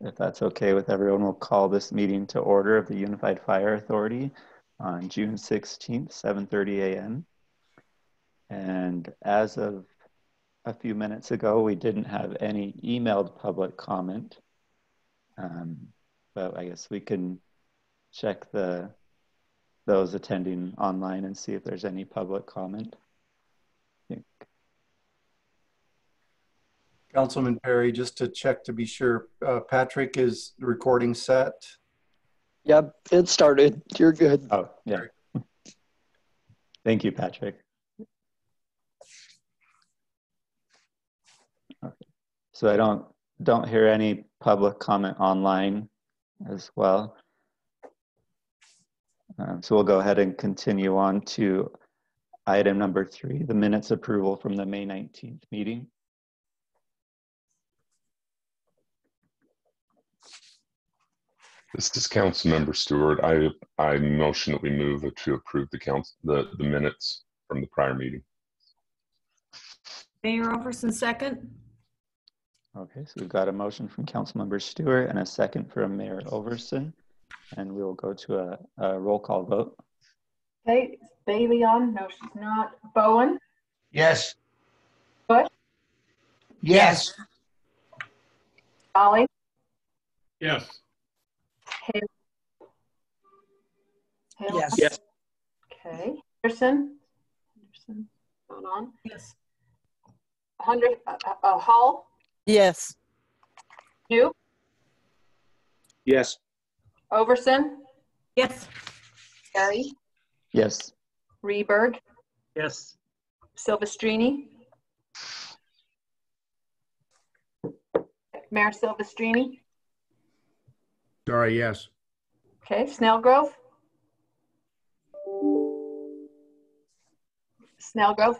If that's okay with everyone, we'll call this meeting to order of the Unified Fire Authority on June 16th, 7:30 a.m. And as of a few minutes ago, we didn't have any emailed public comment, but I guess we can check those attending online and see if there's any public comment. Councilman Perry, just to check to be sure, Patrick, is the recording set? Yep, it started. You're good. Oh, yeah. Thank you, Patrick. Okay. So I don't hear any public comment online as well. So we'll go ahead and continue on to item number 3, the minutes approval from the May 19th meeting. This is Councilmember Stewart. I motion that we move to approve the minutes from the prior meeting. Mayor Overson, second. Okay, so we've got a motion from Councilmember Stewart and a second from Mayor Overson, and we will go to a roll call vote. Okay, is Bailey on? No, she's not. Bowen? Yes. Bush? Yes. Ollie? Yes. Hale? Yes. Yes. Okay. Henderson? Not on. Yes. Hall? Yes. New? Yes. Overson? Yes. Perry? Yes. Reberg? Yes. Silvestrini? Mayor Silvestrini? Sorry, yes. Okay, Snellgrove? Snellgrove?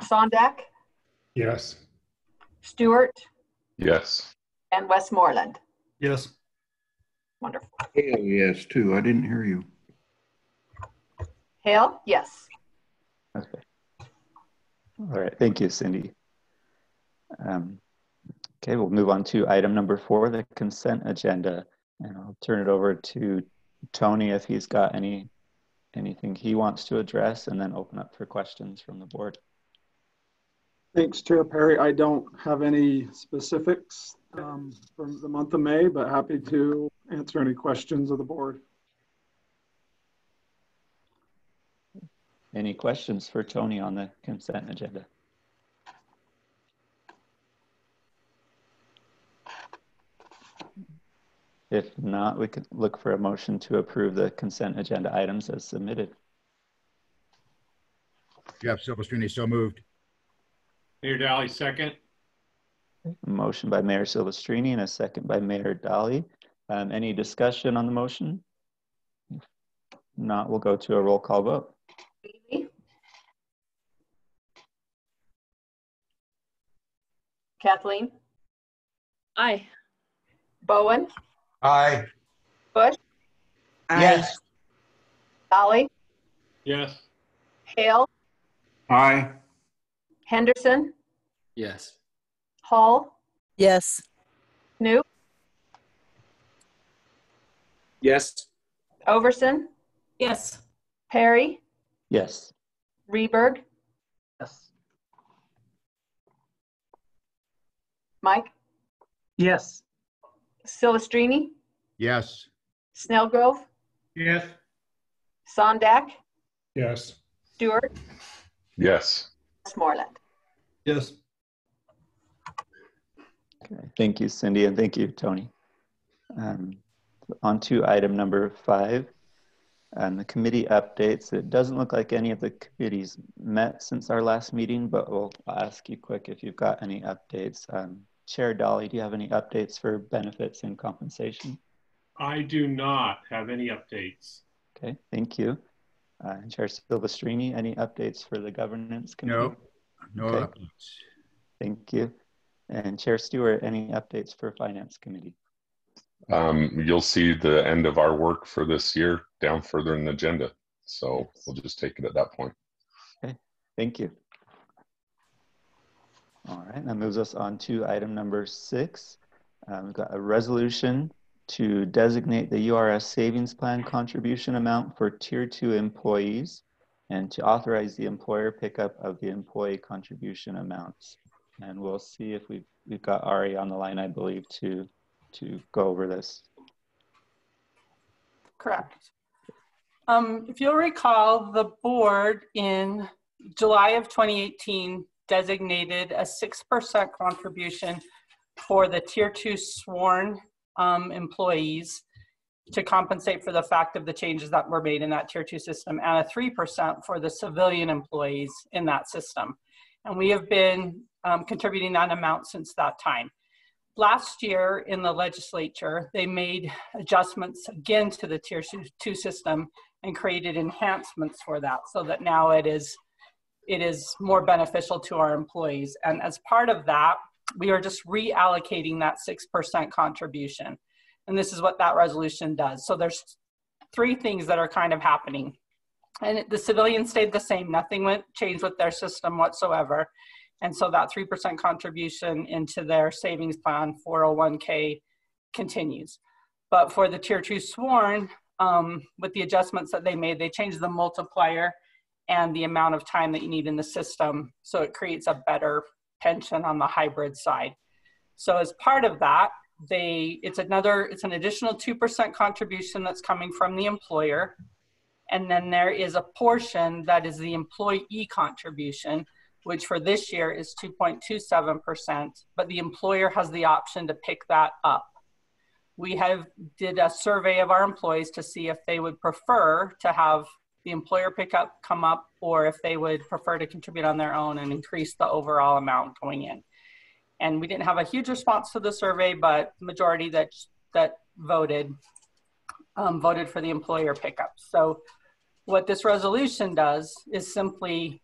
Sondak? Yes. Stewart? Yes. And Westmoreland? Yes. Wonderful. Hale, yes, too. I didn't hear you. Hale? Yes. Okay. All right, thank you, Cindy. Okay, we'll move on to item number 4, the consent agenda. And I'll turn it over to Tony if he's got anything he wants to address, and then open up for questions from the board. Thanks, Chair Perry. I don't have any specifics from the month of May, but happy to answer any questions of the board. Any questions for Tony on the consent agenda? If not, we could look for a motion to approve the consent agenda items as submitted. Jeff Silvestrini, so moved. Mayor Daly, second. A motion by Mayor Silvestrini and a second by Mayor Daly. Any discussion on the motion? If not, we'll go to a roll call vote. Bailey? Kathleen? Aye. Bowen? Aye. Bush? Yes. Ollie? Yes. Hale? Aye. Henderson? Yes. Hall? Yes. New? Yes. Overson? Yes. Perry? Yes. Reberg? Yes. Mike? Yes. Silvestrini? Yes. Snellgrove? Yes. Sondak? Yes. Stewart? Yes. Westmoreland? Yes. Okay. Thank you, Cindy, and thank you, Tony. On to item number 5, the committee updates. It doesn't look like any of the committees met since our last meeting, but we'll ask you quick if you've got any updates. Chair Dolly, do you have any updates for benefits and compensation? I do not have any updates. Okay, thank you. Chair Silvestrini, any updates for the governance committee? No Okay. updates. Thank you. And Chair Stewart, any updates for finance committee? You'll see the end of our work for this year down further in the agenda. So we'll just take it at that point. Okay, thank you. All right, that moves us on to item number 6. We've got a resolution to designate the URS savings plan contribution amount for Tier 2 employees and to authorize the employer pickup of the employee contribution amounts. And we'll see if we've got Ari on the line, I believe, to go over this. Correct. If you'll recall, the board in July of 2018 designated a 6% contribution for the Tier 2 sworn employees to compensate for the fact of the changes that were made in that Tier 2 system, and a 3% for the civilian employees in that system. And we have been contributing that amount since that time. Last year in the legislature, they made adjustments again to the Tier 2 system and created enhancements for that so that now it is more beneficial to our employees. And as part of that, we are just reallocating that 6% contribution. And this is what that resolution does. So there's 3 things that are kind of happening. And the civilians stayed the same. Nothing changed with their system whatsoever. And so that 3% contribution into their savings plan, 401k, continues. But for the Tier 2 sworn, with the adjustments that they made, they changed the multiplier and the amount of time that you need in the system. So it creates a better pension on the hybrid side. So as part of that, it's an additional 2% contribution that's coming from the employer. And then there is a portion that is the employee contribution, which for this year is 2.27%, but the employer has the option to pick that up. We did a survey of our employees to see if they would prefer to have the employer pickup come up or if they would prefer to contribute on their own and increase the overall amount going in. And we didn't have a huge response to the survey, but the majority that voted for the employer pickup. So what this resolution does is simply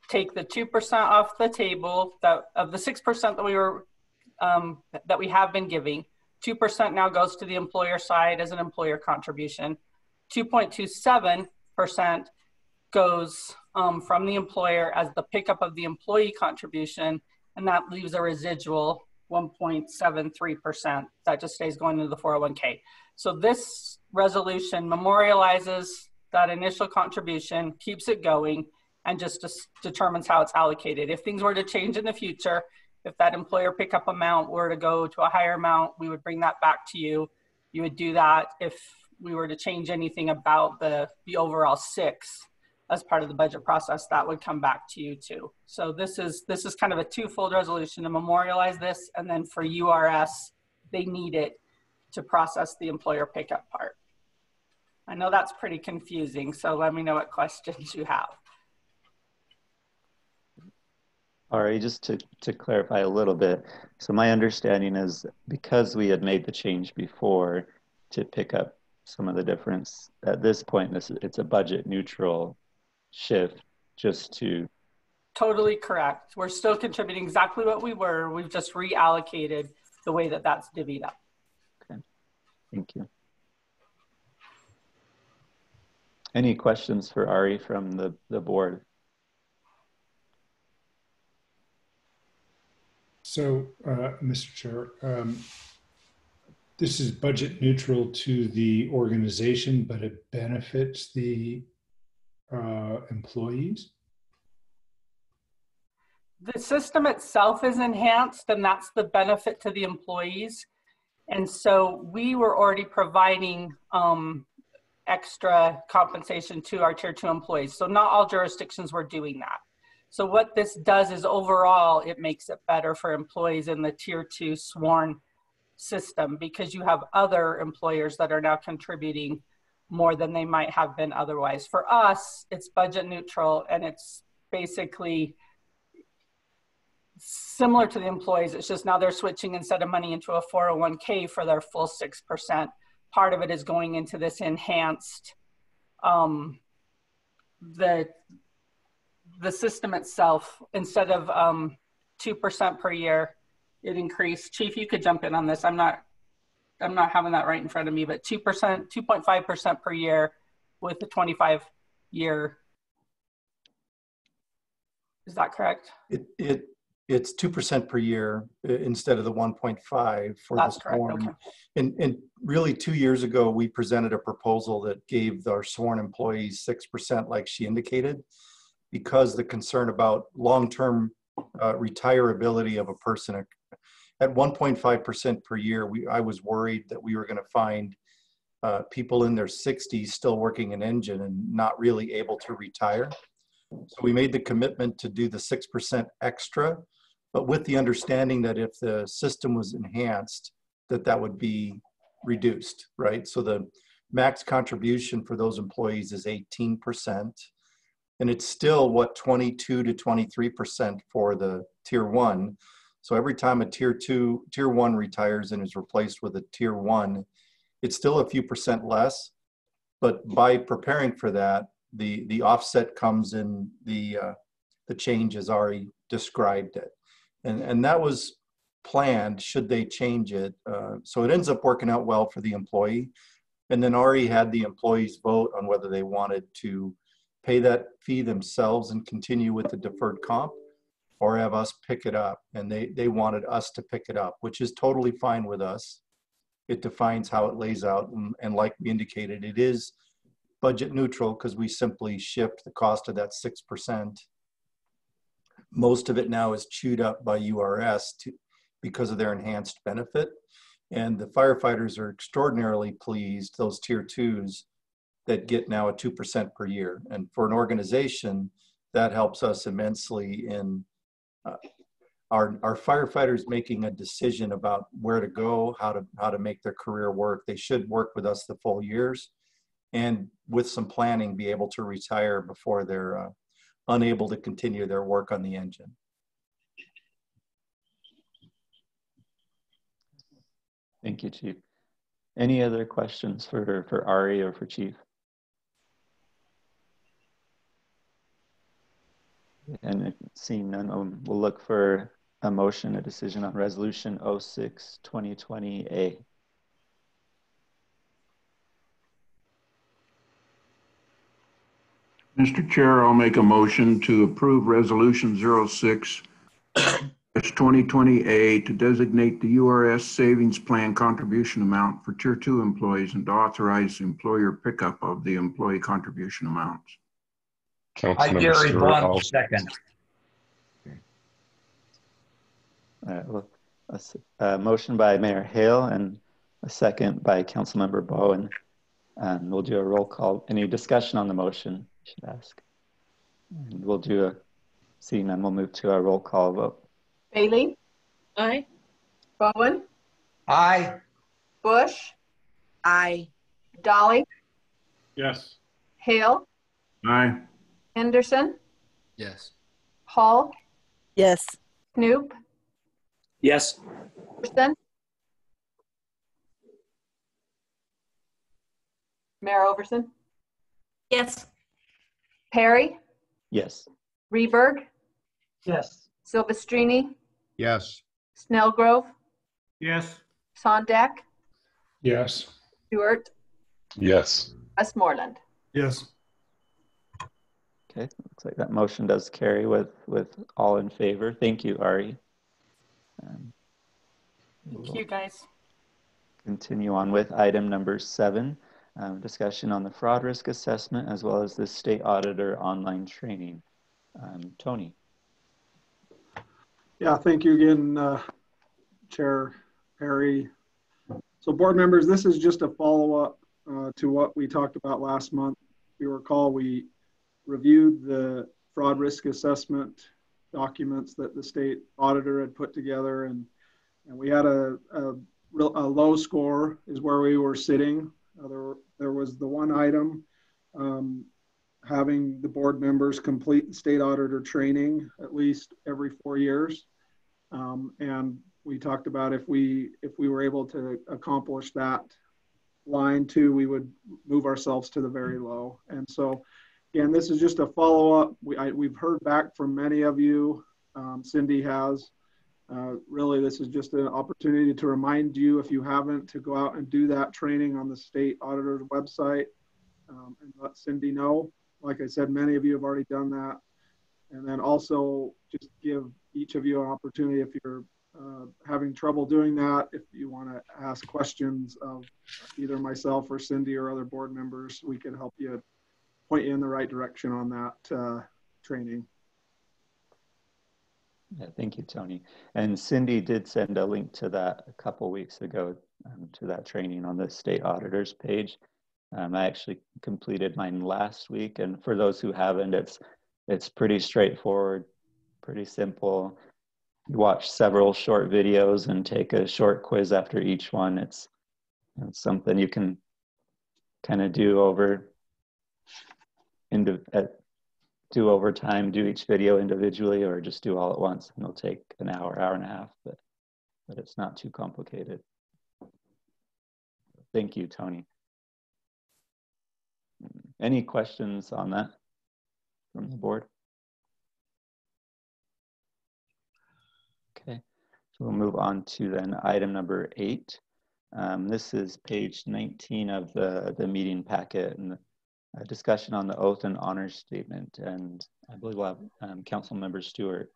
take the 2% off the table of the 6% that we have been giving. 2% now goes to the employer side as an employer contribution. 2.27% goes from the employer as the pickup of the employee contribution, and that leaves a residual 1.73% that just stays going into the 401k. So this resolution memorializes that initial contribution, keeps it going, and just determines how it's allocated. If things were to change in the future, if that employer pickup amount were to go to a higher amount, we would bring that back to you. You would do that. If we were to change anything about the overall 6 as part of the budget process, that would come back to you too. So this is kind of a twofold resolution to memorialize this, and then for URS, they need it to process the employer pickup part. I know that's pretty confusing, so let me know what questions you have. All right, just to clarify a little bit. So my understanding is because we had made the change before to pick up some of the difference, at this point, it's a budget neutral shift just to... Totally correct. We're still contributing exactly what we were. We've just reallocated the way that that's divvied up. Okay, thank you. Any questions for Ari from the board? So, Mr. Chair, this is budget neutral to the organization, but it benefits the employees? The system itself is enhanced, and that's the benefit to the employees. And so we were already providing extra compensation to our Tier 2 employees. So not all jurisdictions were doing that. So what this does is overall, it makes it better for employees in the Tier 2 sworn system because you have other employers that are now contributing more than they might have been otherwise. For us, it's budget neutral, and it's basically similar to the employees. It's just now they're switching instead of money into a 401k for their full 6%. Part of it is going into this enhanced, the system itself, instead of 2% per year, it increased. Chief, you could jump in on this. I'm not having that right in front of me, but 2.5% per year with the 25-year. Is that correct? it's 2% per year instead of the 1.5 for That's the correct, sworn. okay. And really 2 years ago, we presented a proposal that gave our sworn employees 6% like she indicated, because the concern about long-term retirability of a person at 1.5% per year, I was worried that we were going to find people in their 60s still working an engine and not really able to retire. So we made the commitment to do the 6% extra, but with the understanding that if the system was enhanced, that would be reduced, right? So the max contribution for those employees is 18%. And it's still what, 22 to 23% for the tier 1. So every time a tier 1 retires and is replaced with a tier 1, it's still a few percent less. But by preparing for that, the offset comes in the change as Ari described it. And that was planned should they change it. So it ends up working out well for the employee. And then Ari had the employees vote on whether they wanted to pay that fee themselves and continue with the deferred comp, or have us pick it up. And they wanted us to pick it up, which is totally fine with us. It defines how it lays out. And like we indicated, it is budget neutral because we simply shift the cost of that 6%. Most of it now is chewed up by URS because of their enhanced benefit. And the firefighters are extraordinarily pleased, those tier 2s, that get now a 2% per year. And for an organization, that helps us immensely in our firefighters making a decision about where to go, how to make their career work. They should work with us the full years, and with some planning, be able to retire before they're unable to continue their work on the engine. Thank you, Chief. Any other questions for Ari or for Chief? And seeing none, we'll look for a motion, a decision on Resolution 06-2020A. Mr. Chair, I'll make a motion to approve Resolution 06-2020A to designate the URS Savings Plan contribution amount for Tier 2 employees and to authorize the employer pickup of the employee contribution amounts. Councilmember Stewart, second. All right, well, a motion by Mayor Hale and a second by Councilmember Bowen. And we'll do a roll call. Any discussion on the motion, I should ask. And we'll do seeing none, we'll move to a roll call vote. Bailey? Aye. Bowen? Aye. Bush? Aye. Dolly? Yes. Hale? Aye. Henderson? Yes. Hall? Yes. Snoop? Yes. Overson? Mayor Overson? Yes. Perry? Yes. Reberg? Yes. Silvestrini? Yes. Snellgrove? Yes. Sondak? Yes. Stewart? yes. Westmoreland? Yes. Okay, looks like that motion does carry with all in favor. Thank you, Ari. Thank you, guys. Continue on with item number 7, discussion on the fraud risk assessment as well as the state auditor online training. Tony. Yeah, thank you again, Chair Perry. So board members, this is just a follow-up to what we talked about last month. If you recall, we reviewed the fraud risk assessment documents that the state auditor had put together, and we had a low score is where we were sitting. There was the one item having the board members complete the state auditor training at least every 4 years. And we talked about if we were able to accomplish that line 2, we would move ourselves to the very low. And so, again, this is just a follow-up. We've heard back from many of you. Cindy has. Really, this is just an opportunity to remind you, if you haven't, to go out and do that training on the state auditor's website and let Cindy know. Like I said, many of you have already done that. And then also just give each of you an opportunity if you're having trouble doing that. If you want to ask questions of either myself or Cindy or other board members, we can help you, point you in the right direction on that training. Yeah, thank you, Tony. And Cindy did send a link to that a couple weeks ago, to that training on the state auditor's page. I actually completed mine last week, and for those who haven't, it's pretty straightforward, pretty simple. You watch several short videos and take a short quiz after each one. It's something you can kind of do over time, do each video individually, or just do all at once. And it'll take an hour, hour and a half, but it's not too complicated. Thank you, Tony. Any questions on that from the board? Okay, so we'll move on to then item number 8. This is page 19 of the meeting packet, and a discussion on the oath and honor statement. And I believe we'll have Council Member Stewart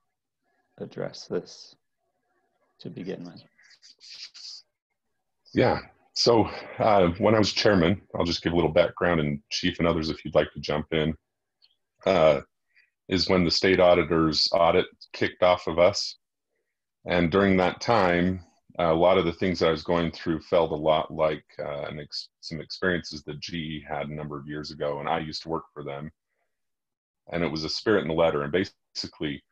address this to begin with. Yeah, so when I was chairman, I'll just give a little background, and Chief and others, if you'd like to jump in, is when the state auditor's audit kicked off of us. And during that time, a lot of the things that I was going through felt a lot like some experiences that GE had a number of years ago, and I used to work for them. And it was a spirit in the letter. And basically,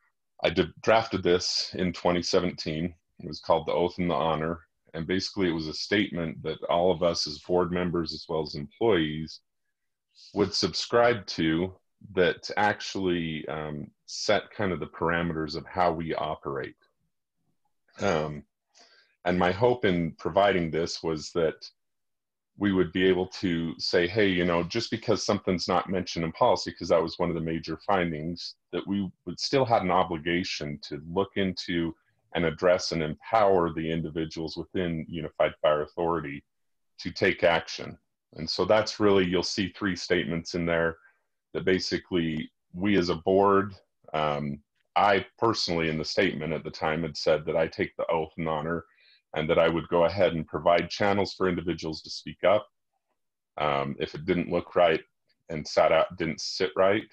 I drafted this in 2017. It was called the Oath and the Honor. And basically, it was a statement that all of us as board members, as well as employees, would subscribe to, that actually set kind of the parameters of how we operate. And my hope in providing this was that we would be able to say, hey, you know, just because something's not mentioned in policy, because that was one of the major findings, that we would still have an obligation to look into and address and empower the individuals within Unified Fire Authority to take action. And so that's really, you'll see 3 statements in there that basically we as a board, I personally in the statement at the time had said that I take the oath and honor, and that I would go ahead and provide channels for individuals to speak up. If it didn't look right and didn't sit right,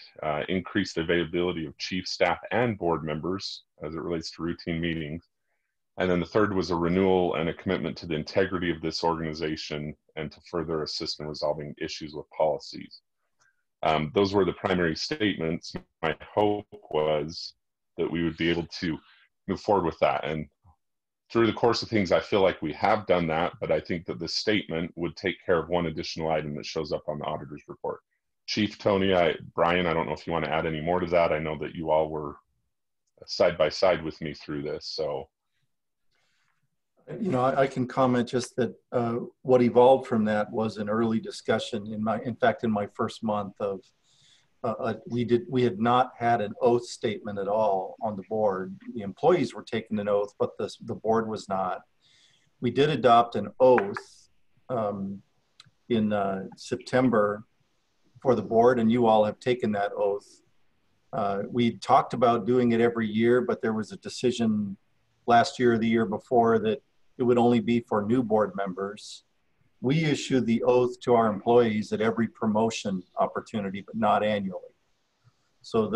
increase the availability of chief, staff, and board members as it relates to routine meetings. And then the third was a renewal and a commitment to the integrity of this organization and to further assist in resolving issues with policies. Those were the primary statements. My hope was that we would be able to move forward with that. And through the course of things, I feel like we have done that, but I think that this statement would take care of one additional item that shows up on the auditor's report. Chief, Tony, Brian, I don't know if you want to add any more to that. I know that you all were side by side with me through this, so. You know, I can comment just that what evolved from that was an early discussion in fact, in my first month of, we had not had an oath statement at all on the board. The employees were taking an oath, but the board was not. We did adopt an oath in September for the board, and you all have taken that oath. We talked about doing it every year, but there was a decision last year or the year before that it would only be for new board members. We issue the oath to our employees at every promotion opportunity, but not annually. So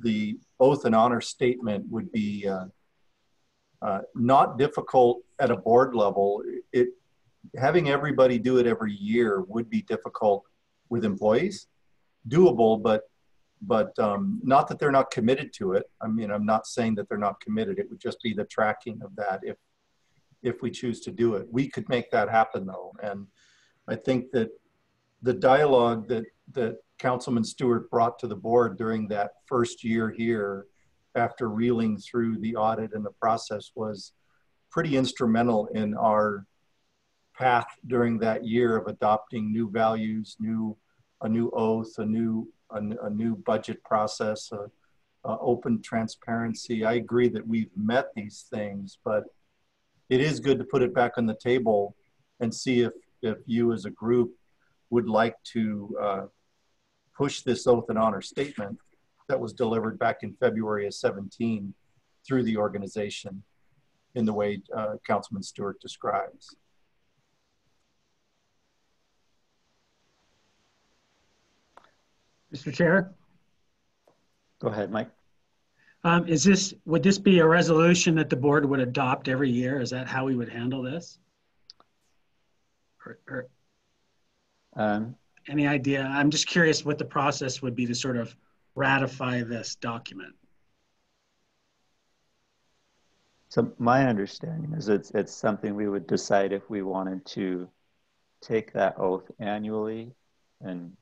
the oath and honor statement would be not difficult at a board level. Having everybody do it every year would be difficult with employees. Doable, but not that they're not committed to it. I mean, I'm not saying that they're not committed. It would just be the tracking of that if we choose to do it. We could make that happen though. And I think that the dialogue that Councilman Stewart brought to the board during that first year here, after reeling through the audit and the process, was pretty instrumental in our path during that year of adopting new values, a new oath, a new budget process, open transparency. I agree that we've met these things, but it is good to put it back on the table and see if you as a group would like to push this oath and honor statement that was delivered back in February of 17 through the organization in the way Councilman Stewart describes. Mr. Chair? Go ahead, Mike. Would this be a resolution that the board would adopt every year? Is that how we would handle this? Or any idea? I'm just curious what the process would be to sort of ratify this document. So my understanding is it's something we would decide if we wanted to take that oath annually and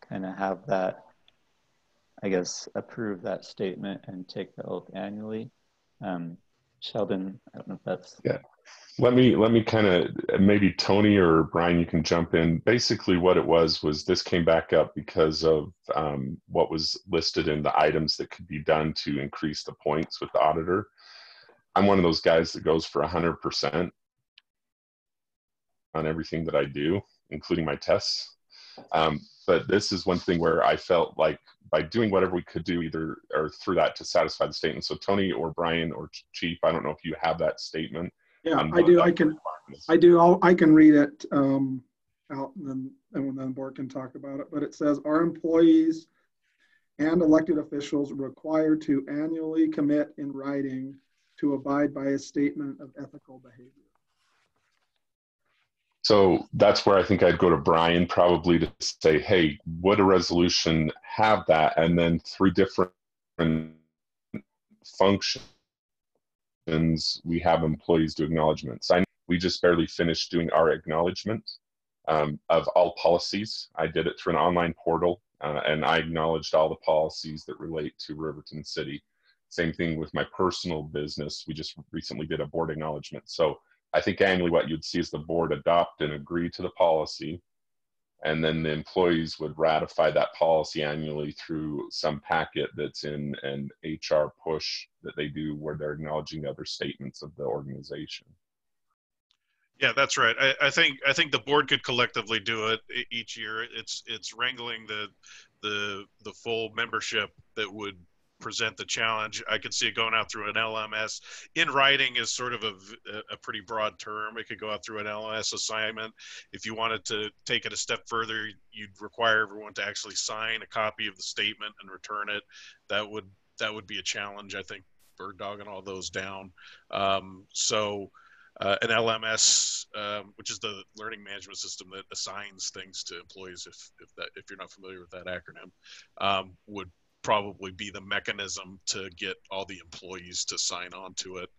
kind of have that, I guess, approve that statement and take the oath annually. Sheldon, I don't know if that's... Yeah, let me kind of, maybe Tony or Brian, you can jump in. Basically what it was this came back up because of what was listed in the items that could be done to increase the points with the auditor. I'm one of those guys that goes for 100% on everything that I do, including my tests. But this is one thing where I felt like by doing whatever we could do either or through that to satisfy the statement. So Tony or Brian or Chief, I don't know if you have that statement. Yeah, I do. I can read it out and then the board can talk about it. But it says our employees and elected officials required to annually commit in writing to abide by a statement of ethical behavior. So that's where I think I'd go to Brian probably to say, hey, would a resolution have that? And then 3 different functions, we have employees do acknowledgements. We just barely finished doing our acknowledgement of all policies. I did it through an online portal and I acknowledged all the policies that relate to Riverton City. Same thing with my personal business. We just recently did a board acknowledgement. So I think annually what you'd see is the board adopt and agree to the policy, and then the employees would ratify that policy annually through some packet that's in an HR push that they do where they're acknowledging other statements of the organization. Yeah, that's right. I think the board could collectively do it each year. It's wrangling the full membership that would present the challenge. I could see it going out through an LMS. In writing is sort of a pretty broad term. It could go out through an LMS assignment. If you wanted to take it a step further, you'd require everyone to actually sign a copy of the statement and return it. That would be a challenge, I think, bird dogging all those down. An LMS, which is the learning management system that assigns things to employees, if you're not familiar with that acronym, would probably be the mechanism to get all the employees to sign on to it.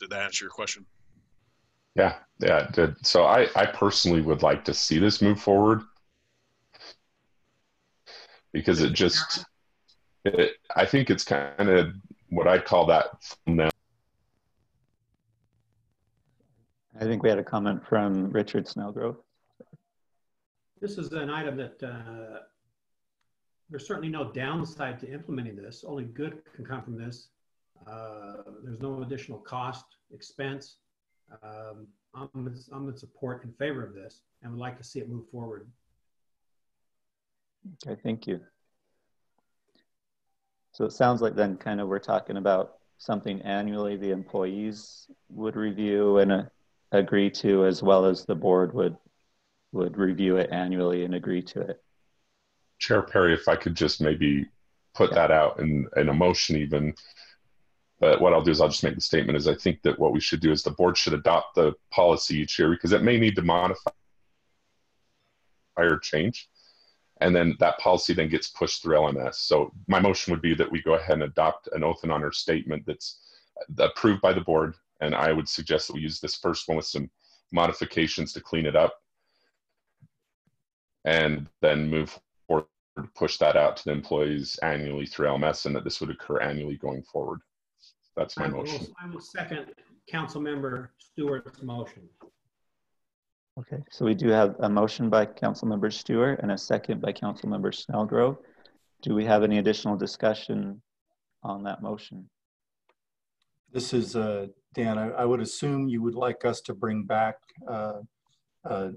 Did that answer your question? Yeah, it did. So I personally would like to see this move forward because I think it's kind of what I call that. I think we had a comment from Richard Snellgrove. This is an item that there's certainly no downside to implementing this. Only good can come from this. There's no additional cost, expense. I'm in support in favor of this and would like to see it move forward. Okay, thank you. So it sounds like then kind of we're talking about something annually the employees would review and agree to, as well as the board would review it annually and agree to it. Chair Perry, if I could just maybe put that out in a motion even, but what I'll do is I'll just make the statement is I think that what we should do is the board should adopt the policy each year because it may need to modify or change. And then that policy then gets pushed through LMS. So my motion would be that we go ahead and adopt an oath and honor statement that's approved by the board. And I would suggest that we use this first one with some modifications to clean it up and then move forward to push that out to the employees annually through LMS and that this would occur annually going forward. That's my motion. I will second Councilmember Stewart's motion. Okay, so we do have a motion by Councilmember Stewart and a second by Councilmember Snellgrove. Do we have any additional discussion on that motion? This is Dan. I would assume you would like us to bring back a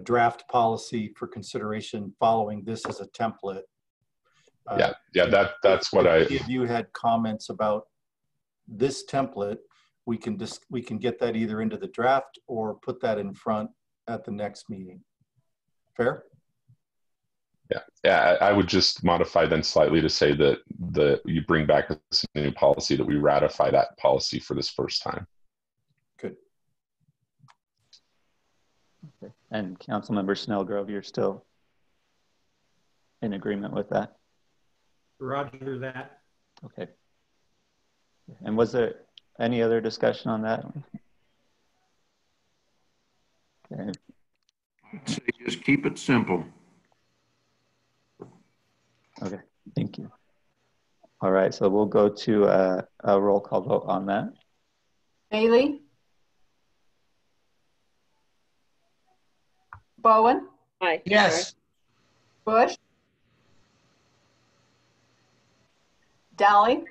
draft policy for consideration following this as a template That's what I. If you had comments about this template, we can get that either into the draft or put that in front at the next meeting. Fair? Yeah, I would just modify then slightly to say that you bring back this new policy, that we ratify that policy for this first time. Good. Okay. And Councilmember Snellgrove, you're still in agreement with that? Roger that. Okay. And was there any other discussion on that? Okay. So just keep it simple. Okay, thank you. All right, so we'll go to a roll call vote on that. Bailey? Bowen? Aye. Yes. Bush? Dowling?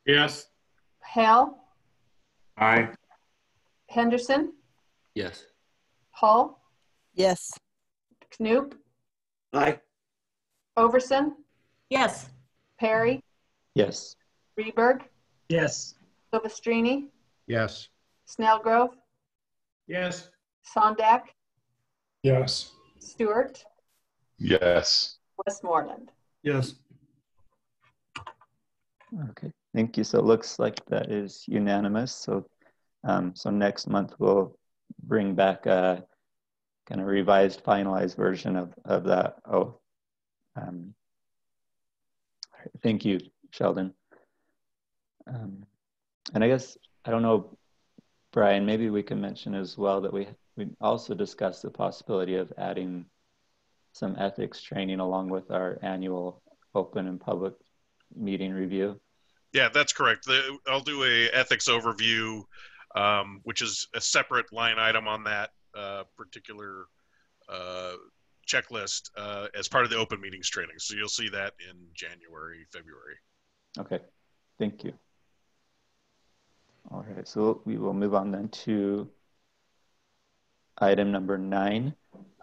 Yes. Hale? Aye. Henderson? Yes. Hull? Yes. Knoop? Aye. Overson? Yes. Perry? Yes. Reberg? Yes. Silvestrini? Yes. Snellgrove? Yes. Sondak? Yes. Stewart? Yes. Westmoreland? Yes. Okay, thank you. So it looks like that is unanimous. So, so next month we'll bring back a kind of revised, finalized version of that. Oh, thank you, Sheldon. And I guess, I don't know, Brian, maybe we can mention as well that we also discussed the possibility of adding some ethics training along with our annual open and public meeting review. Yeah, that's correct. I'll do a ethics overview, which is a separate line item on that particular checklist as part of the open meetings training. So you'll see that in January, February. Okay, thank you. All right, so we will move on then to item number 9,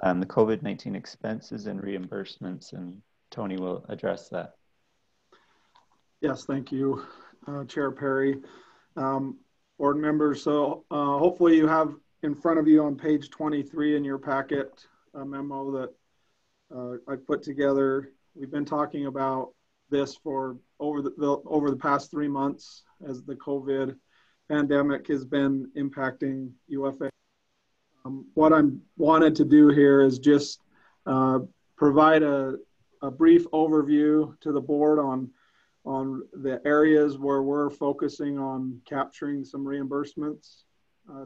the COVID-19 expenses and reimbursements, and Tony will address that. Yes, thank you, Chair Perry. Board members, so hopefully you have in front of you on page 23 in your packet a memo that I put together. We've been talking about this for over the past 3 months as the COVID pandemic has been impacting UFA. What I wanted to do here is just provide a brief overview to the board on the areas where we're focusing on capturing some reimbursements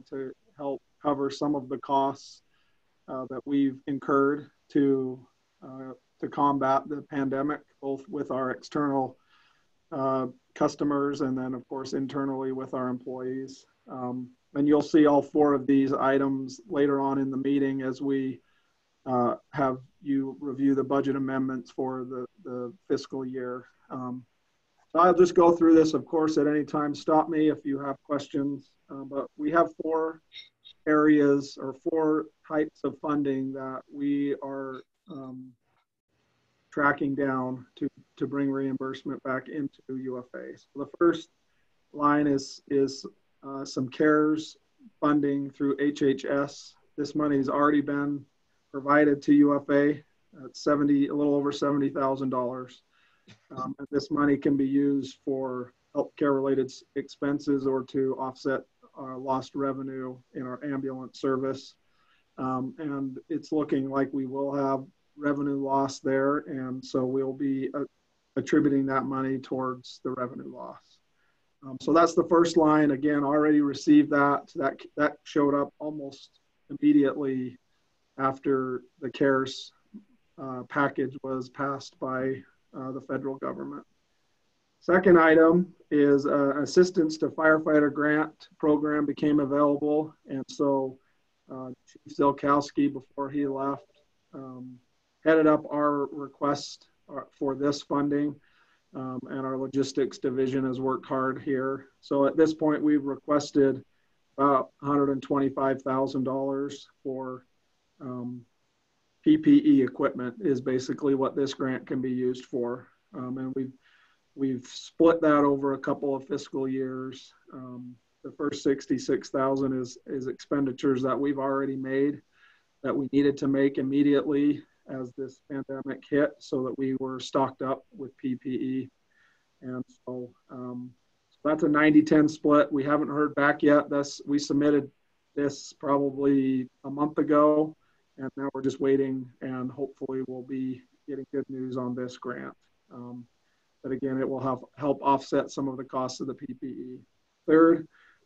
to help cover some of the costs that we've incurred to combat the pandemic, both with our external customers and then of course internally with our employees. And you'll see all 4 of these items later on in the meeting as we have you review the budget amendments for the fiscal year. So I'll just go through this, of course, at any time. Stop me if you have questions. But we have 4 areas or 4 types of funding that we are tracking down to bring reimbursement back into UFA. So the first line is some CARES funding through HHS. This money has already been provided to UFA at a little over $70,000. And this money can be used for healthcare related expenses or to offset lost revenue in our ambulance service. And it's looking like we will have revenue loss there. And so we'll be attributing that money towards the revenue loss. So that's the first line. Again, already received that. That showed up almost immediately after the CARES package was passed by the federal government. Second item is assistance to firefighter grant program became available. And so Chief Zilkowski, before he left, headed up our request for this funding. And our logistics division has worked hard here. So at this point, we've requested about $125,000 for PPE equipment is basically what this grant can be used for. and we've split that over a couple of fiscal years. The first 66,000 is expenditures that we've already made that we needed to make immediately as this pandemic hit, so that we were stocked up with PPE. And so that's a 90-10 split. We haven't heard back yet. We submitted this probably a month ago, and now we're just waiting, and hopefully we'll be getting good news on this grant. But again, it will help offset some of the costs of the PPE.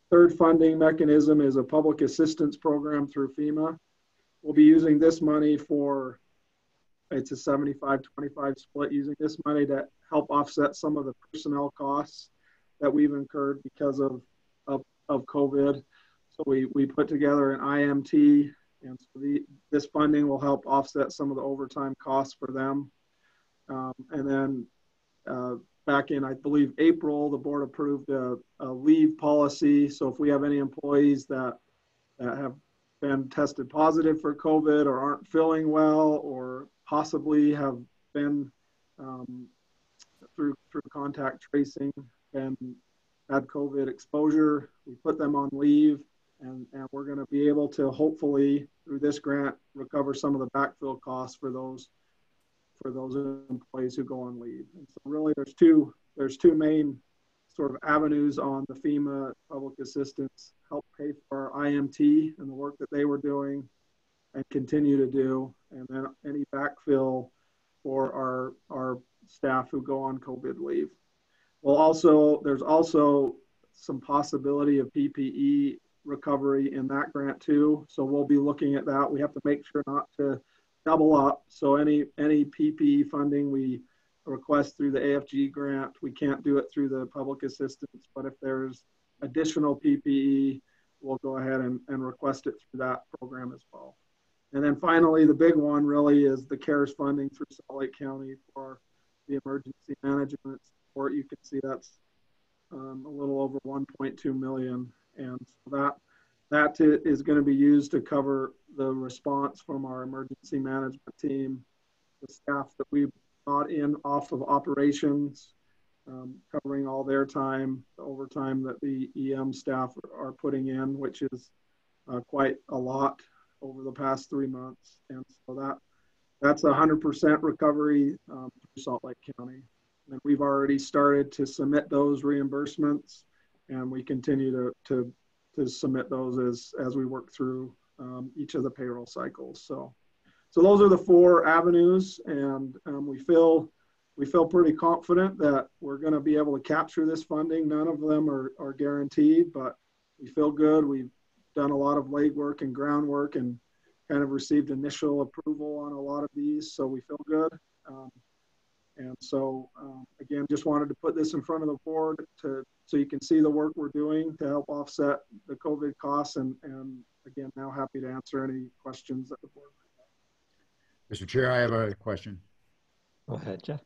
Third funding mechanism is a public assistance program through FEMA. We'll be using this money for, it's a 75-25 split, using this money to help offset some of the personnel costs that we've incurred because of COVID. So we put together an IMT, and so this funding will help offset some of the overtime costs for them. And then back in, I believe, April, the board approved a leave policy. So if we have any employees that have been tested positive for COVID or aren't feeling well, or possibly have been through contact tracing and had COVID exposure, we put them on leave, and we're going to be able to hopefully through this grant recover some of the backfill costs for those employees who go on leave. And so really there's two main sort of avenues on the FEMA public assistance: help pay for our IMT and the work that they were doing and continue to do, and then any backfill for our staff who go on COVID leave. There's also some possibility of PPE recovery in that grant too. So we'll be looking at that. We have to make sure not to double up. So any PPE funding we request through the AFG grant, we can't do it through the public assistance. But if there's additional PPE, we'll go ahead and request it through that program as well. And then finally, the big one really is the CARES funding through Salt Lake County for the emergency management support. You can see that's a little over 1.2 million. And so that is going to be used to cover the response from our emergency management team, the staff that we brought in off of operations, covering all their time, the overtime that the EM staff are putting in, which is quite a lot over the past 3 months. And so that's 100% recovery through Salt Lake County. And we've already started to submit those reimbursements, and we continue to submit those as we work through each of the payroll cycles. So those are the 4 avenues, and we feel pretty confident that we're going to be able to capture this funding. None of them are guaranteed, but we feel good. We've done a lot of legwork and groundwork and kind of received initial approval on a lot of these, so we feel good. And so, again, just wanted to put this in front of the board so you can see the work we're doing to help offset the COVID costs. And again, now happy to answer any questions that the board might have. Mr. Chair, I have a question. Go ahead, Jeff.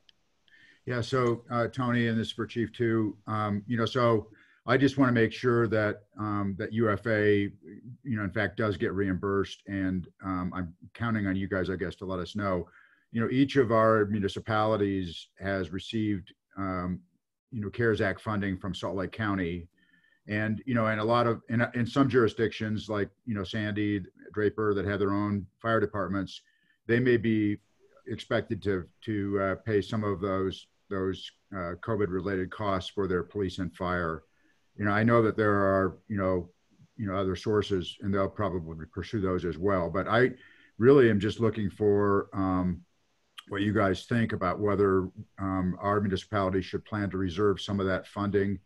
Yeah, so Tony, and this is for Chief too, so I just want to make sure that that UFA, in fact, does get reimbursed, and I'm counting on you guys, I guess, to let us know. Each of our municipalities has received, CARES Act funding from Salt Lake County, and and a lot of in some jurisdictions like Sandy, Draper, that have their own fire departments, they may be expected to pay some of those COVID-related costs for their police and fire. I know that there are other sources, and they'll probably pursue those as well. But I really am just looking for what you guys think about whether our municipality should plan to reserve some of that funding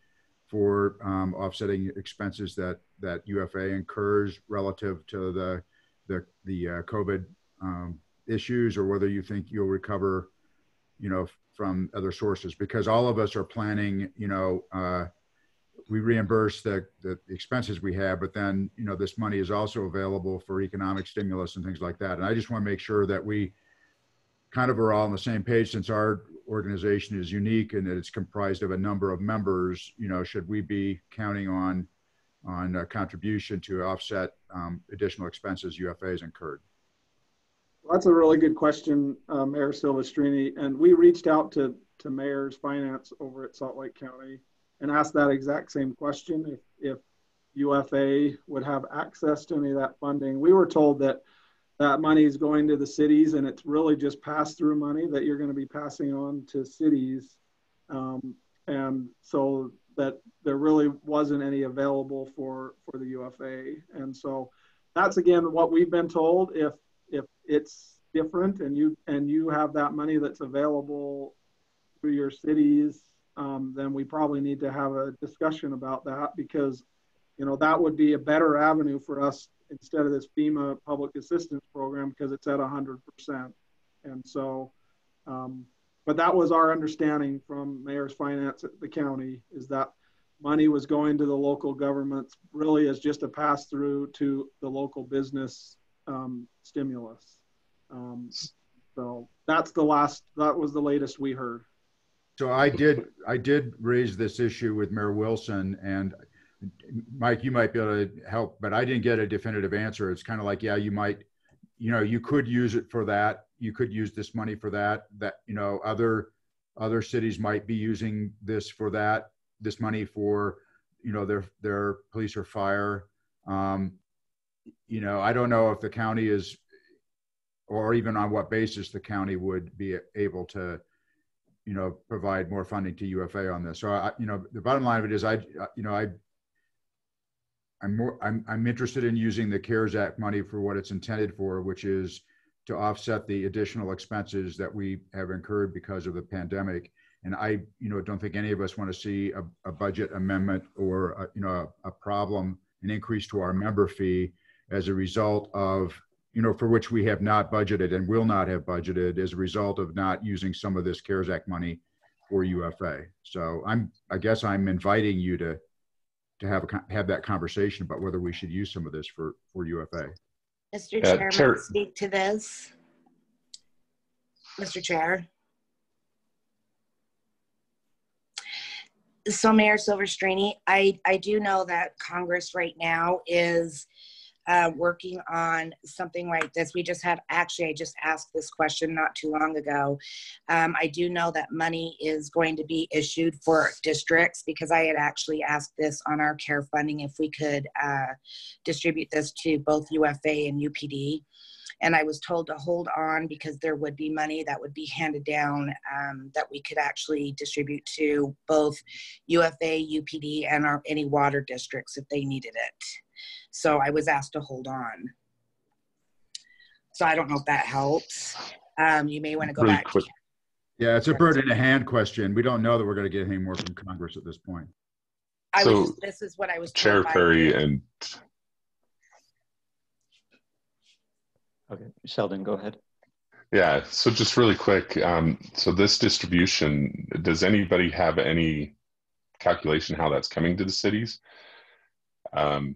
for offsetting expenses that UFA incurs relative to the COVID issues, or whether you think you'll recover, from other sources, because all of us are planning, we reimburse the expenses we have, but then, this money is also available for economic stimulus and things like that. And I just want to make sure that we kind of are all on the same page, since our organization is unique and that it's comprised of a number of members. Should we be counting on a contribution to offset additional expenses UFA has incurred? Well, that's a really good question, Mayor Silvestrini. And we reached out to to mayor's finance over at Salt Lake County and asked that exact same question, if UFA would have access to any of that funding. We were told that that money is going to the cities and it's really just pass-through money that you're going to be passing on to cities. And so that there really wasn't any available for the UFA. And so that's, again, what we've been told. If it's different and you have that money that's available through your cities, then we probably need to have a discussion about that, because, you know, that would be a better avenue for us instead of this FEMA public assistance program, because it's at 100%. And so, but that was our understanding from mayor's finance at the county, is that money was going to the local governments really as just a pass through to the local business stimulus. So that was the latest we heard. So I did raise this issue with Mayor Wilson, and Mike, you might be able to help, but I didn't get a definitive answer. It's kind of like, yeah, you might, you know, you could use it for that. You could use this money for that, you know, other cities might be using this for that, this money for, you know, their police or fire. You know, I don't know if the county is, or even on what basis the county would be able to, you know, provide more funding to UFA on this. So you know, the bottom line of it is, I'm interested in using the CARES Act money for what it's intended for, which is to offset the additional expenses that we have incurred because of the pandemic. And I, you know, don't think any of us want to see a budget amendment or you know, a problem, an increase to our member fee as a result of, you know, for which we have not budgeted and will not have budgeted as a result of not using some of this CARES Act money for UFA. So I guess I'm inviting you to have that conversation about whether we should use some of this for UFA. Mr. Chair, may I speak to this? Mr. Chair. So Mayor Silvestrini, I do know that Congress right now is working on something like this. I just asked this question not too long ago. I do know that money is going to be issued for districts, because I had actually asked this on our care funding if we could distribute this to both UFA and UPD. And I was told to hold on because there would be money that would be handed down that we could actually distribute to both UFA, UPD, and any water districts if they needed it. So I was asked to hold on. So I don't know if that helps. You may want to go really back. Quick. Yeah, it's a bird in the hand question. We don't know that we're going to get any more from Congress at this point. This is what I was Chair told Perry and okay, Sheldon, go ahead. yeah, so just really quick. So this distribution, does anybody have any calculation how that's coming to the cities? I'm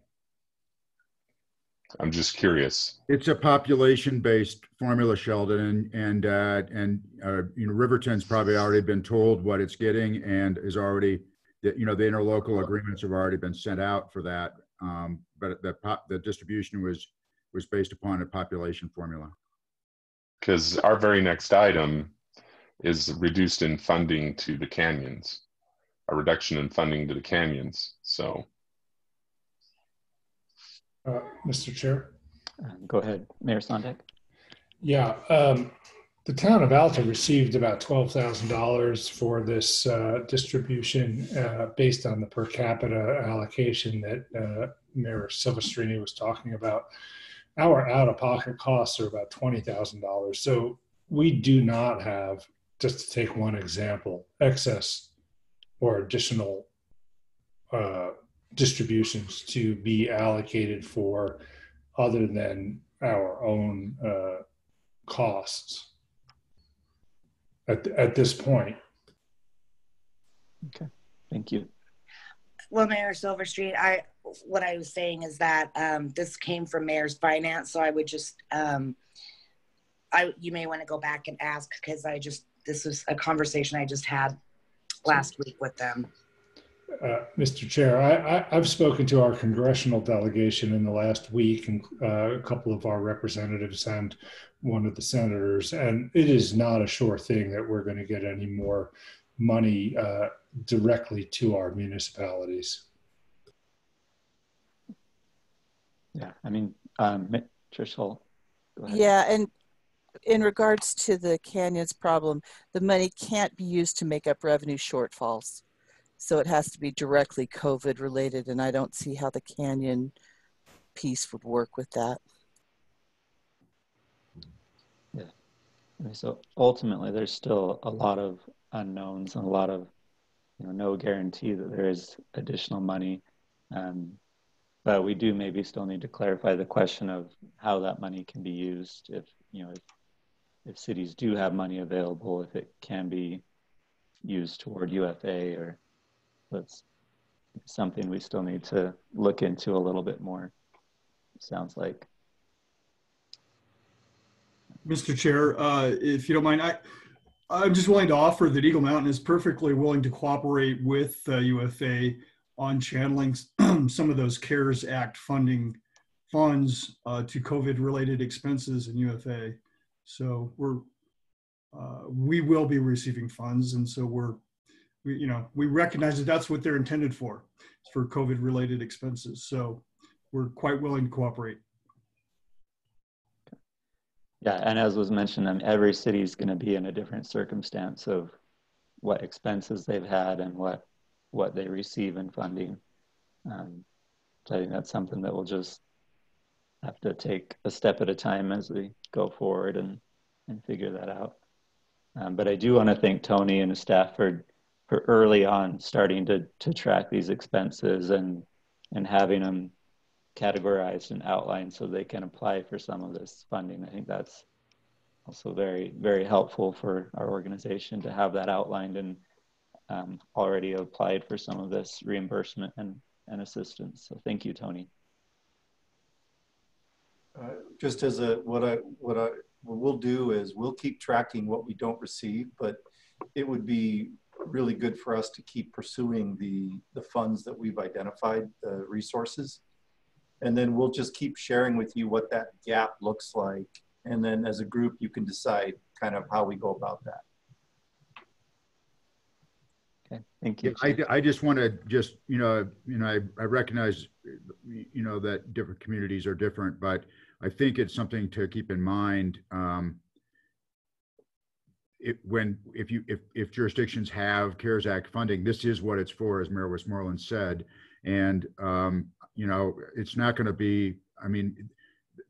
just curious. It's a population-based formula, Sheldon, and you know, Riverton's probably already been told what it's getting, and is already, you know, the interlocal agreements have already been sent out for that. But the distribution was based upon a population formula. Because our very next item is reduced in funding to the canyons, a reduction in funding to the canyons. So. Mr. Chair? Go ahead, Mayor Sondak. Yeah, the town of Alta received about $12,000 for this distribution based on the per capita allocation that Mayor Silvestrini was talking about. Our out-of-pocket costs are about $20,000. So we do not have, just to take one example, excess or additional distributions to be allocated for other than our own costs at this point. Okay, thank you. Well, Mayor Silverstreet, what I was saying is that this came from Mayor's Finance, so I would just, you may want to go back and ask, because this was a conversation I just had last week with them. Mr. Chair, I've spoken to our congressional delegation in the last week, and a couple of our representatives and one of the senators, and it is not a sure thing that we're going to get any more money directly to our municipalities. Yeah, I mean, Trishul, go ahead. Yeah, and in regards to the canyons problem, the money can't be used to make up revenue shortfalls. So it has to be directly COVID related, and I don't see how the canyon piece would work with that. Yeah, I mean, so ultimately there's still a lot of unknowns and a lot of, no guarantee that there is additional money. But we do maybe still need to clarify the question of how that money can be used. If cities do have money available, if it can be used toward UFA, or that's something we still need to look into a little bit more, sounds like. Mr. Chair, if you don't mind, I'm just willing to offer that Eagle Mountain is perfectly willing to cooperate with UFA on channeling some of those CARES Act funding funds to COVID-related expenses in UFA. So we will be receiving funds, and so we recognize that that's what they're intended for COVID-related expenses. So we're quite willing to cooperate. Yeah, and as was mentioned, every city is going to be in a different circumstance of what expenses they've had and what they receive in funding. So I think that's something that we'll just have to take a step at a time as we go forward and figure that out. But I do want to thank Tony and his staff for early on starting to track these expenses and having them categorized and outlined so they can apply for some of this funding. I think that's also very, very helpful for our organization to have that outlined and already applied for some of this reimbursement and assistance. So thank you, Tony. Just as what we'll do is we'll keep tracking what we don't receive, but it would be really good for us to keep pursuing the funds that we've identified, the resources. And then we'll just keep sharing with you what that gap looks like. And then as a group, you can decide kind of how we go about that. Okay, thank you. I just want to I recognize, that different communities are different, but I think it's something to keep in mind. If jurisdictions have CARES Act funding, this is what it's for, as Mayor Westmoreland said. And, it's not going to be,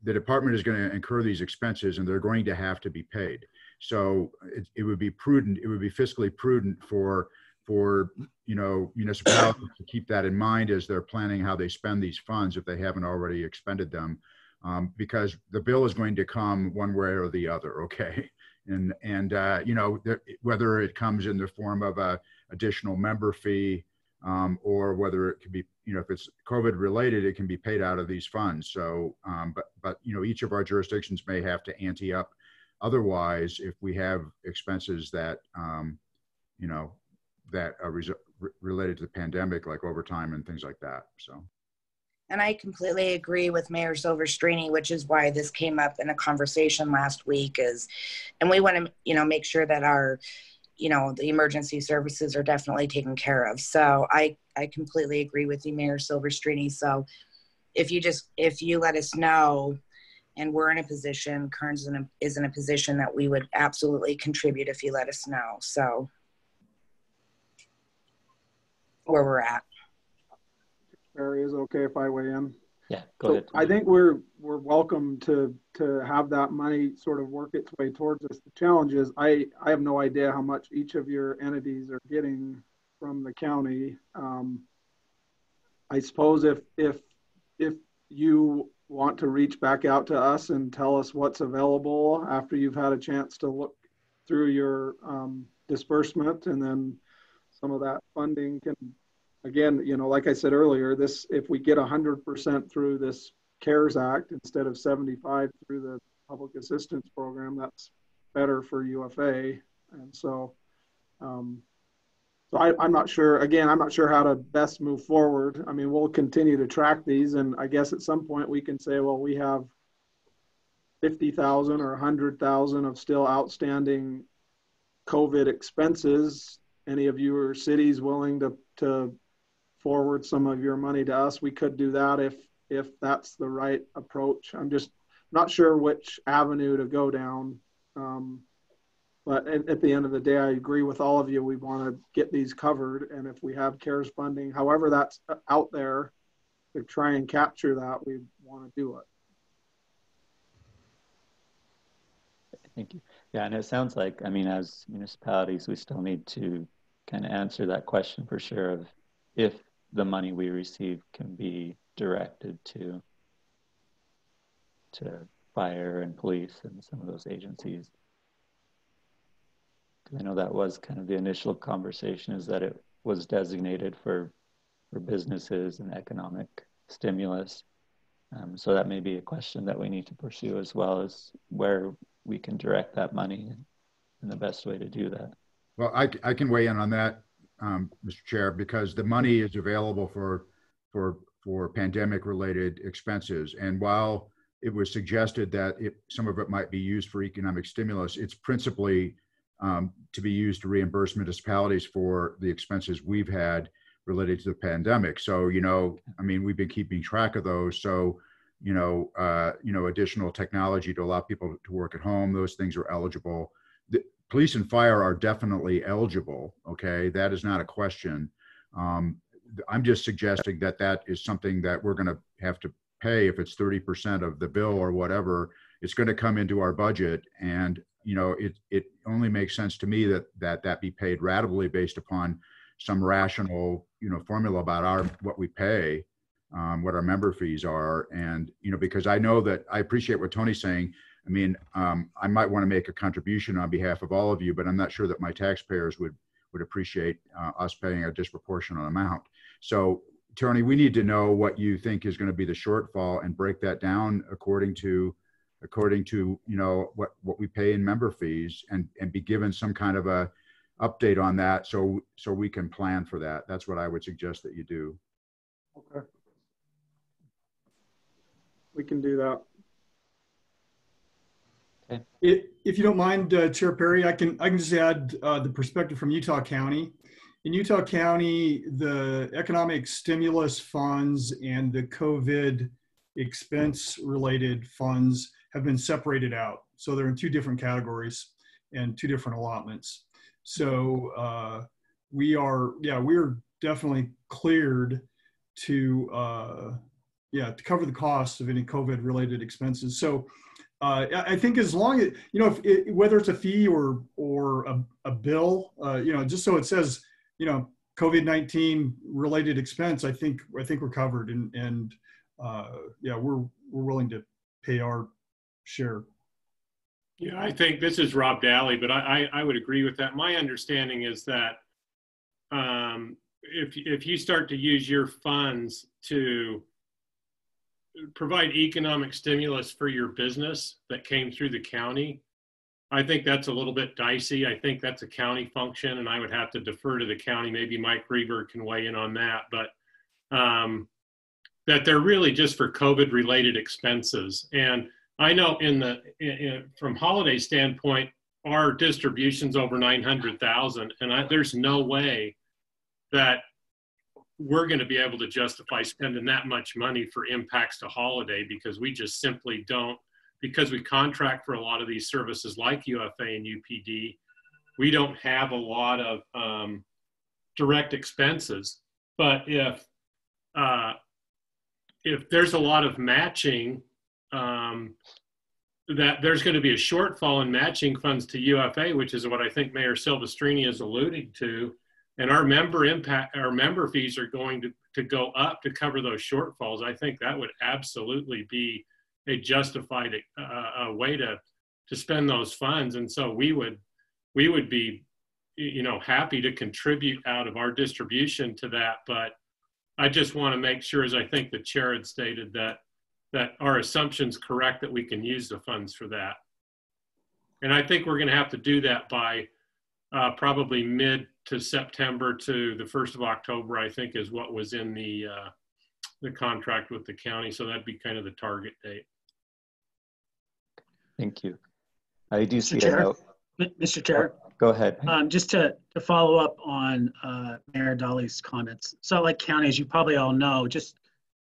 the department is going to incur these expenses and they're going to have to be paid. So it would be prudent, it would be fiscally prudent for municipalities to keep that in mind as they're planning how they spend these funds if they haven't already expended them, because the bill is going to come one way or the other. Okay. And whether it comes in the form of a additional member fee, or whether it could be, if it's COVID related, it can be paid out of these funds. So, but each of our jurisdictions may have to ante up otherwise if we have expenses that, that are related to the pandemic, like overtime and things like that. So. And I completely agree with Mayor Silvestrini, which is why this came up in a conversation last week and we want to, make sure that our, the emergency services are definitely taken care of. So I completely agree with you, Mayor Silvestrini. So if you let us know, and we're in a position, Kearns is in a position that we would absolutely contribute if you let us know. So where we're at. Barry, is it okay if I weigh in? Yeah, go ahead. I think we're welcome to have that money sort of work its way towards us. The challenge is I have no idea how much each of your entities are getting from the county. I suppose if you want to reach back out to us and tell us what's available after you've had a chance to look through your disbursement, and then some of that funding can, again, like I said earlier, if we get 100% through this CARES Act instead of 75 through the public assistance program, that's better for UFA. And so So I'm not sure, again, I'm not sure how to best move forward. I mean, we'll continue to track these, and I guess at some point we can say, well, we have 50,000 or 100,000 of still outstanding COVID expenses. Any of you or cities willing to forward some of your money to us? We could do that if that's the right approach. I'm just not sure which avenue to go down. But at the end of the day, I agree with all of you. We want to get these covered. And if we have CARES funding, however that's out there, to try and capture that, we want to do it. Thank you. Yeah, and it sounds like, I mean, as municipalities, we still need to kind of answer that question for sure of if the money we receive can be directed to fire and police and some of those agencies. I know that was kind of the initial conversation, is that it was designated for businesses and economic stimulus. So that may be a question that we need to pursue, as well as where we can direct that money and the best way to do that. Well, I can weigh in on that, Mr. Chair, because the money is available for pandemic-related expenses. And while it was suggested that some of it might be used for economic stimulus, it's principally to be used to reimburse municipalities for the expenses we've had related to the pandemic. So, I mean, we've been keeping track of those. So, additional technology to allow people to work at home, those things are eligible. The police and fire are definitely eligible. Okay, that is not a question. I'm just suggesting that that is something that we're going to have to pay. If it's 30% of the bill or whatever, it's going to come into our budget. And it only makes sense to me that be paid ratably based upon some rational, formula about what we pay, what our member fees are. And, because I know that I appreciate what Tony's saying. I mean, I might want to make a contribution on behalf of all of you, but I'm not sure that my taxpayers would appreciate us paying a disproportionate amount. So, Tony, we need to know what you think is going to be the shortfall and break that down according to what we pay in member fees, and be given some kind of a update on that, so we can plan for that. That's what I would suggest that you do. Okay, we can do that. Okay. If you don't mind, Chair Perry, I can just add the perspective from Utah County. In Utah County, the economic stimulus funds and the COVID expense-related funds have been separated out. So they're in two different categories and two different allotments. So we're definitely cleared to cover the costs of any COVID-related expenses. So I think as long as, whether it's a fee or a bill, just so it says, COVID-19 related expense, I think we're covered, and we're willing to pay our share. Yeah, I think this is Rob Daly, but I would agree with that. My understanding is that if you start to use your funds to provide economic stimulus for your business that came through the county, I think that's a little bit dicey. I think that's a county function, and I would have to defer to the county. Maybe Mike Reber can weigh in on that, but that they're really just for COVID-related expenses. And I know from Holiday standpoint, our distribution's over 900,000, and there's no way that we're going to be able to justify spending that much money for impacts to Holiday, because we just simply don't. Because we contract for a lot of these services like UFA and UPD, we don't have a lot of direct expenses. But if there's a lot of matching, that there's going to be a shortfall in matching funds to UFA, which is what I think Mayor Silvestrini is alluding to, and our member fees are going to go up to cover those shortfalls. I think that would absolutely be a justified way to spend those funds. And so we would be, happy to contribute out of our distribution to that. But I just want to make sure, as I think the chair had stated, that our assumption's correct, that we can use the funds for that. And I think we're going to have to do that by probably mid to September to the 1st of October, I think, is what was in the contract with the county. So that'd be kind of the target date. Thank you. I do see Mr. Chair, a note. Mr. Chair, Go ahead. just to follow up on Mayor Dolly's comments. Salt Lake County, as you probably all know, just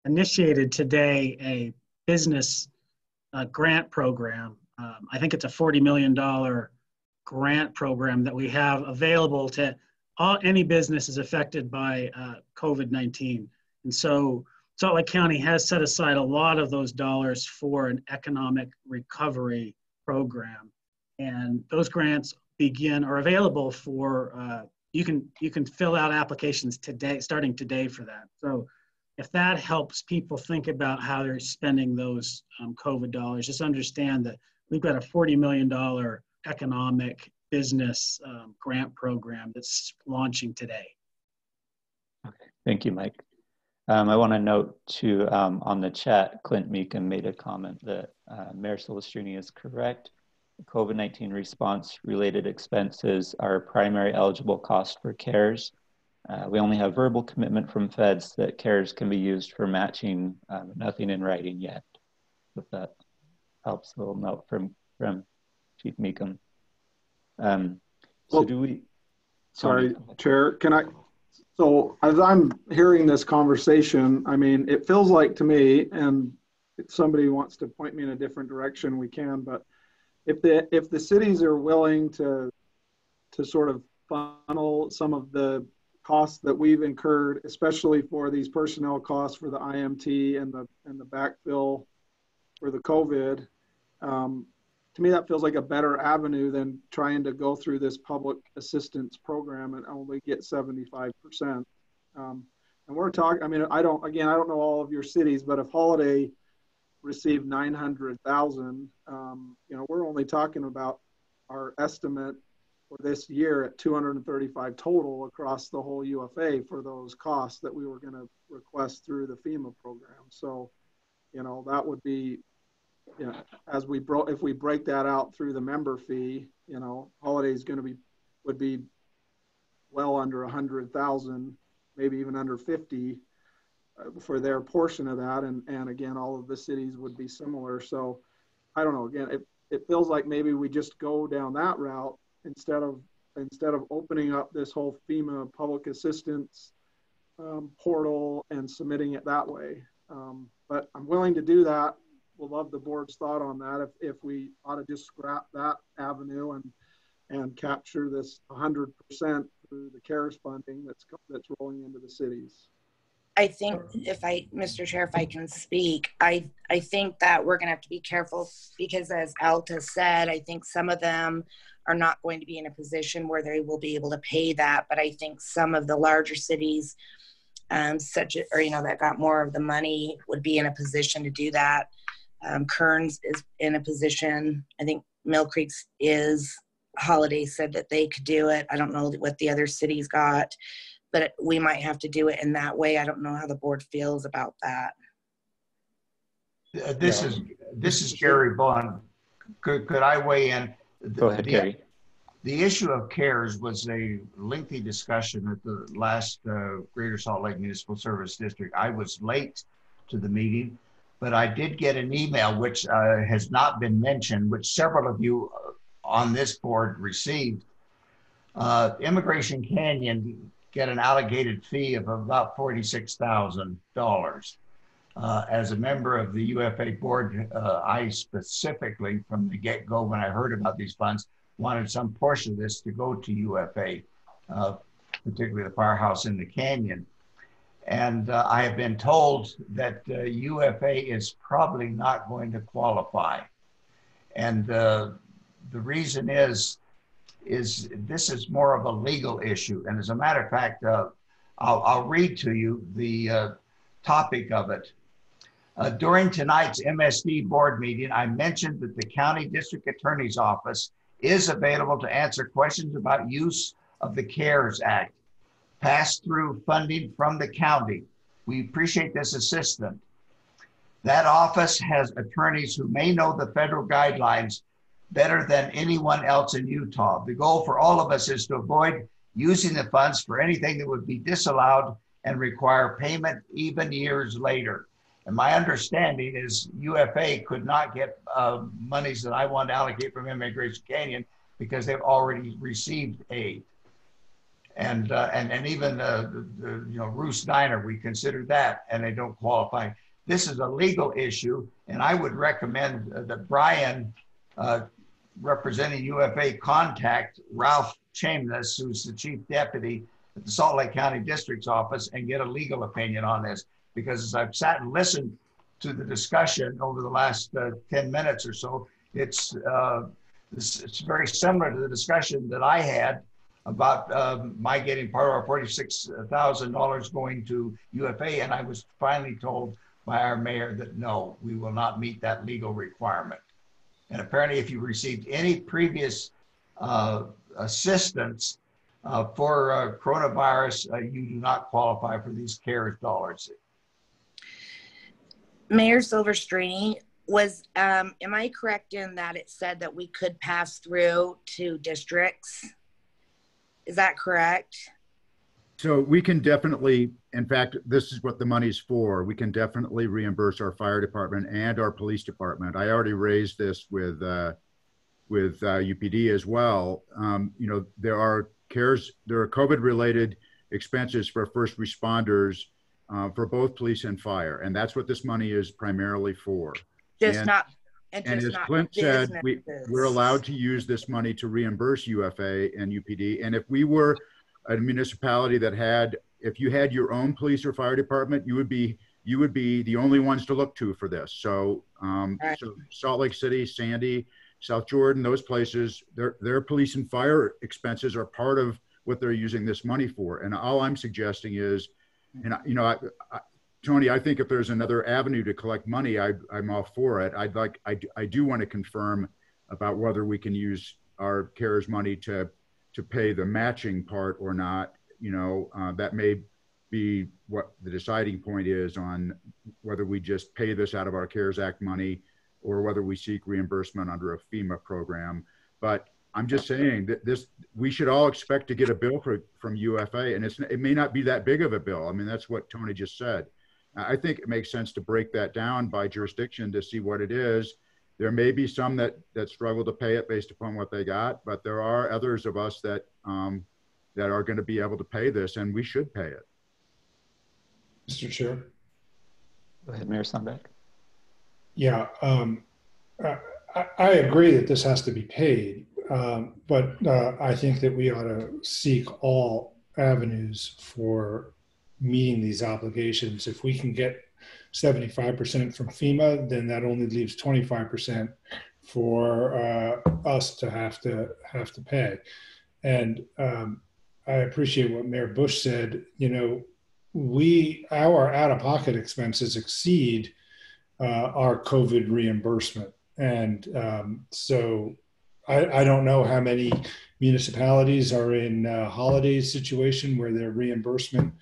initiated today a business grant program. I think it's a $40 million grant program that we have available to any businesses affected by COVID-19. And so Salt Lake County has set aside a lot of those dollars for an economic recovery program. And those grants are available for, you can fill out applications today, starting today for that. So if that helps people think about how they're spending those COVID dollars, just understand that we've got a $40 million economic business grant program that's launching today. Okay, thank you, Mike. I want to note too, on the chat, Clint Meekum made a comment that Mayor Silvestrini is correct. COVID-19 response related expenses are primary eligible cost for CARES. We only have verbal commitment from feds that CARES can be used for matching, nothing in writing yet. If that helps, a little note from Chief Meekum. So do we? Sorry, Chair, so as I'm hearing this conversation, I mean, it feels like to me, and if somebody wants to point me in a different direction, we can, but if the cities are willing to sort of funnel some of the costs that we've incurred, especially for these personnel costs for the IMT and the backfill for the COVID, to me that feels like a better avenue than trying to go through this public assistance program and only get 75%. And we're talking, I mean, I don't know all of your cities, but if Holiday received 900,000, we're only talking about our estimate for this year at 235 total across the whole UFA for those costs that we were going to request through the FEMA program. So, that would be, if we break that out through the member fee, Holiday's would be well under 100,000, maybe even under 50 for their portion of that. And again, all of the cities would be similar. So I don't know, again, it feels like maybe we just go down that route instead of opening up this whole FEMA public assistance portal and submitting it that way. But I'm willing to do that. We'll love the board's thought on that. If we ought to just scrap that avenue and capture this 100% through the CARES funding that's rolling into the cities. I think Mr. Chair, if I can speak, I think that we're going to have to be careful because as Alta said, I think some of them are not going to be in a position where they will be able to pay that. But I think some of the larger cities, that got more of the money would be in a position to do that. Kearns is in a position, I think Mill Creek's is. Holiday said that they could do it. I don't know what the other cities got, but we might have to do it in that way. I don't know how the board feels about that. This is Gary Bond. Could I weigh in? Go ahead, Gary. The issue of CARES was a lengthy discussion at the last Greater Salt Lake Municipal Service District. I was late to the meeting, but I did get an email which has not been mentioned, which several of you on this board received. Immigration Canyon get an allocated fee of about $46,000. As a member of the UFA board, I specifically, from the get-go when I heard about these funds, wanted some portion of this to go to UFA, particularly the firehouse in the canyon. And I have been told that UFA is probably not going to qualify. And the reason is this is more of a legal issue. And as a matter of fact, I'll read to you the topic of it. During tonight's MSD board meeting, I mentioned that the County District Attorney's Office is available to answer questions about use of the CARES Act, pass-through funding from the county. We appreciate this assistance. That office has attorneys who may know the federal guidelines better than anyone else in Utah. The goal for all of us is to avoid using the funds for anything that would be disallowed and require payment even years later. And my understanding is UFA could not get monies that I want to allocate from Immigration Canyon because they've already received aid. And even Roos Diner, we considered that, and they don't qualify. This is a legal issue, and I would recommend that Brian, representing UFA, contact Ralph Chamness, who's the chief deputy at the Salt Lake County District's office, and get a legal opinion on this. Because as I've sat and listened to the discussion over the last 10 minutes or so, it's very similar to the discussion that I had about my getting part of our $46,000 going to UFA, and I was finally told by our mayor that no, we will not meet that legal requirement. And apparently if you received any previous assistance for coronavirus, you do not qualify for these CARES dollars. Mayor Silvestrini, am I correct in that it said that we could pass through to districts? Is that correct? So we can definitely, in fact, this is what the money's for. We can definitely reimburse our fire department and our police department. I already raised this with UPD as well. There are COVID-related expenses for first responders for both police and fire, and that's what this money is primarily for. And as Clint said, we're allowed to use this money to reimburse UFA and UPD. And if we were a municipality that had, if you had your own police or fire department, you would be the only ones to look to for this. So, so Salt Lake City, Sandy, South Jordan, those places, their police and fire expenses are part of what they're using this money for. And all I'm suggesting is, and Tony, I think if there's another avenue to collect money, I'm all for it. I do want to confirm about whether we can use our CARES money to pay the matching part or not. That may be what the deciding point is on whether we just pay this out of our CARES Act money or whether we seek reimbursement under a FEMA program. But I'm just saying that we should all expect to get a bill from UFA, and it may not be that big of a bill. I mean, that's what Tony just said. I think it makes sense to break that down by jurisdiction to see what it is. There may be some that struggle to pay it based upon what they got, but there are others of us that are going to be able to pay this, and we should pay it. Mr. Chair. Go ahead, Mayor Sundbeck. Yeah, I agree that this has to be paid, but I think that we ought to seek all avenues for meeting these obligations. If we can get 75% from FEMA, then that only leaves 25% for us to have to pay. And I appreciate what Mayor Bush said. Our out-of-pocket expenses exceed our COVID reimbursement, and so I don't know how many municipalities are in a holiday situation where their reimbursement,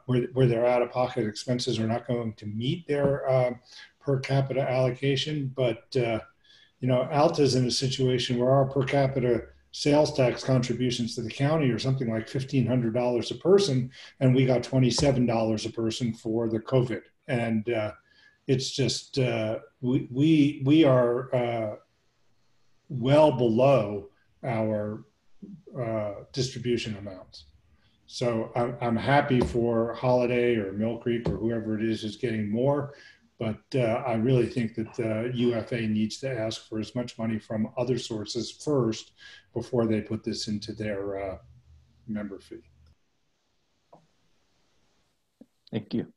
where their out-of-pocket expenses are not going to meet their per capita allocation. But Alta's in a situation where our per capita sales tax contributions to the county are something like $1,500 a person, and we got $27 a person for the COVID. And it's just we are well below our distribution amounts. So I'm happy for Holiday or Mill Creek or whoever it is getting more, but I really think that UFA needs to ask for as much money from other sources first before they put this into their member fee. Thank you.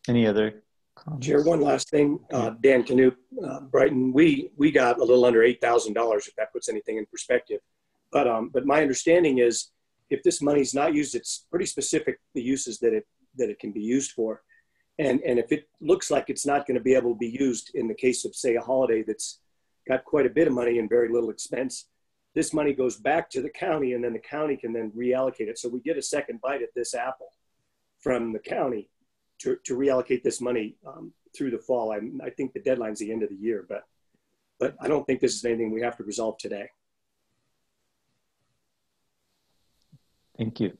Any other comments? Chair, one last thing. Dan Canoop, Brighton, we got a little under $8,000, if that puts anything in perspective. But my understanding is if this money is not used, it's pretty specific, the uses that it can be used for. And if it looks like it's not going to be able to be used in the case of, say, a holiday that's got quite a bit of money and very little expense, this money goes back to the county, and then the county can then reallocate it. So we get a second bite at this apple from the county to reallocate this money through the fall. I think the deadline's the end of the year, but but I don't think this is anything we have to resolve today. Thank you.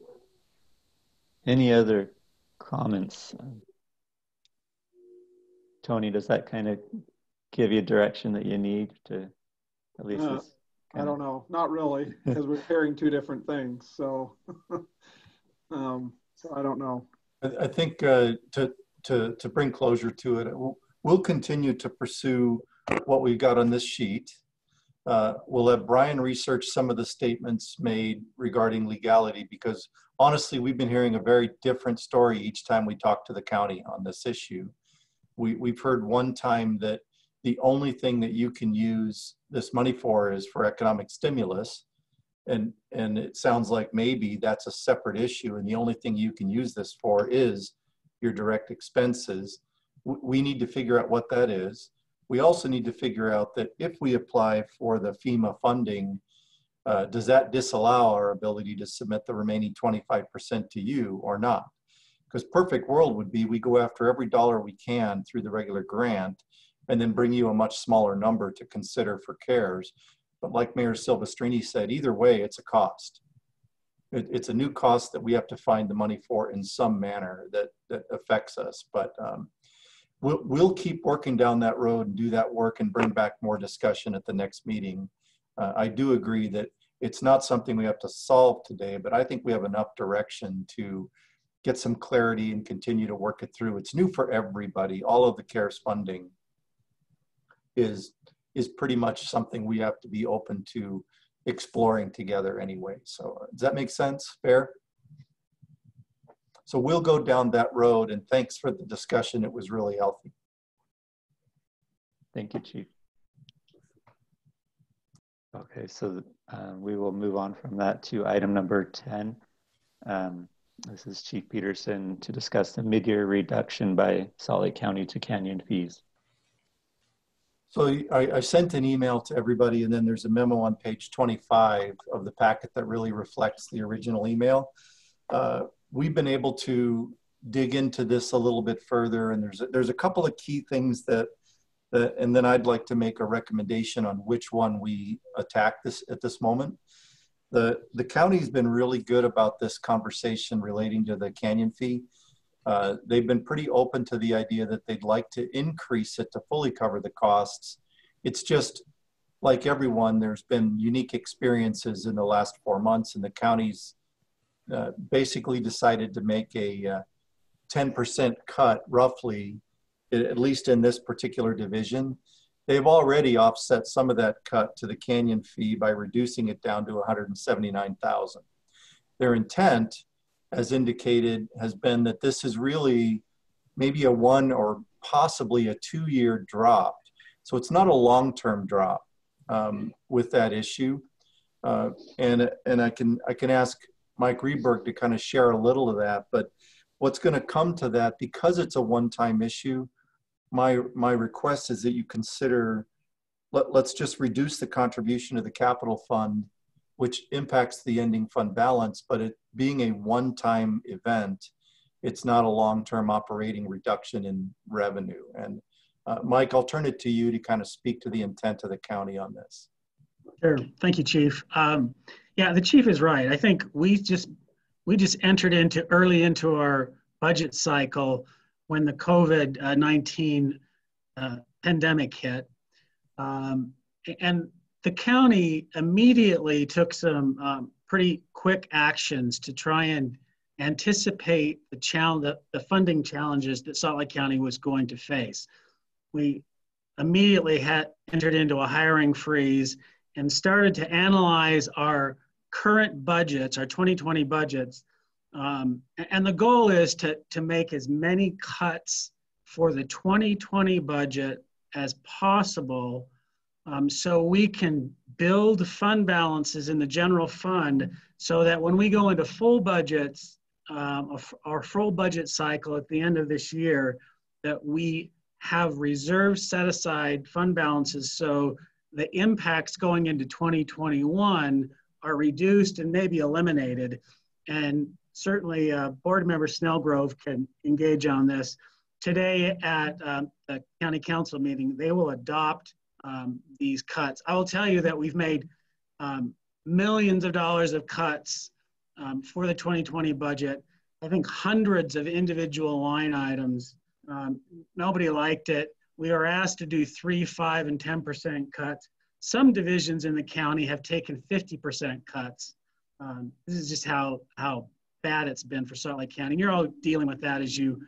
Any other comments? Tony, does that kind of give you direction that you need to at least this I don't know, not really, because we're hearing two different things. So, so I don't know. I think to bring closure to it, we'll continue to pursue what we've got on this sheet. We'll have Brian research some of the statements made regarding legality, because honestly, we've been hearing a very different story each time we talk to the county on this issue. We've heard one time that the only thing that you can use this money for is for economic stimulus. And it sounds like maybe that's a separate issue, and the only thing you can use this for is your direct expenses. We need to figure out what that is. We also need to figure out that if we apply for the FEMA funding, does that disallow our ability to submit the remaining 25% to you or not? Because perfect world would be we go after every dollar we can through the regular grant and then bring you a much smaller number to consider for CARES. But like Mayor Silvestrini said, either way, it's a cost. It's a new cost that we have to find the money for in some manner that affects us. But we'll keep working down that road and do that work and bring back more discussion at the next meeting. I do agree that it's not something we have to solve today, but I think we have enough direction to get some clarity and continue to work it through. It's new for everybody. All of the CARES funding is pretty much something we have to be open to exploring together anyway. So does that make sense? Fair? So we'll go down that road, and thanks for the discussion. It was really healthy. Thank you, Chief. Okay, so we will move on from that to item number 10. This is Chief Peterson to discuss the mid-year reduction by Salt Lake County to Canyon fees. So I sent an email to everybody, and then there's a memo on page 25 of the packet that really reflects the original email. We've been able to dig into this a little bit further, and there's a couple of key things that and then I'd like to make a recommendation on which one we attack this at this moment. The county's been really good about this conversation relating to the canyon fee. They've been pretty open to the idea that they'd like to increase it to fully cover the costs. It's just like everyone, there's been unique experiences in the last 4 months, and the county's basically decided to make a 10% cut roughly, at least in this particular division. They've already offset some of that cut to the canyon fee by reducing it down to $179,000. Their intent, as indicated, has been that this is really maybe a 1 or possibly a 2-year drop. So it's not a long-term drop with that issue. And I can ask Mike Rieberg to kind of share a little of that, but what's going to come to that, because it's a one-time issue, my request is that you consider, let's just reduce the contribution to the capital fund, which impacts the ending fund balance, but it being a one-time event, it's not a long-term operating reduction in revenue. And Mike, I'll turn it to you to kind of speak to the intent of the county on this. Sure. Thank you, Chief. Yeah, the Chief is right. I think we just entered early into our budget cycle when the COVID-19 pandemic hit. And the county immediately took some pretty quick actions to try and anticipate the funding challenges that Salt Lake County was going to face. We immediately entered into a hiring freeze and started to analyze our current budgets, our 2020 budgets. And the goal is to make as many cuts for the 2020 budget as possible, so we can build fund balances in the general fund so that when we go into full budgets, our full budget cycle at the end of this year, that we have reserves set aside, fund balances, so the impacts going into 2021 are reduced and maybe eliminated. And certainly Board Member Snellgrove can engage on this. Today at the County Council meeting, they will adopt these cuts. I will tell you that we've made millions of dollars of cuts for the 2020 budget. I think hundreds of individual line items. Nobody liked it. We were asked to do 3%, 5%, and 10% cuts. Some divisions in the county have taken 50% cuts. This is just how bad it's been for Salt Lake County. And you're all dealing with that as you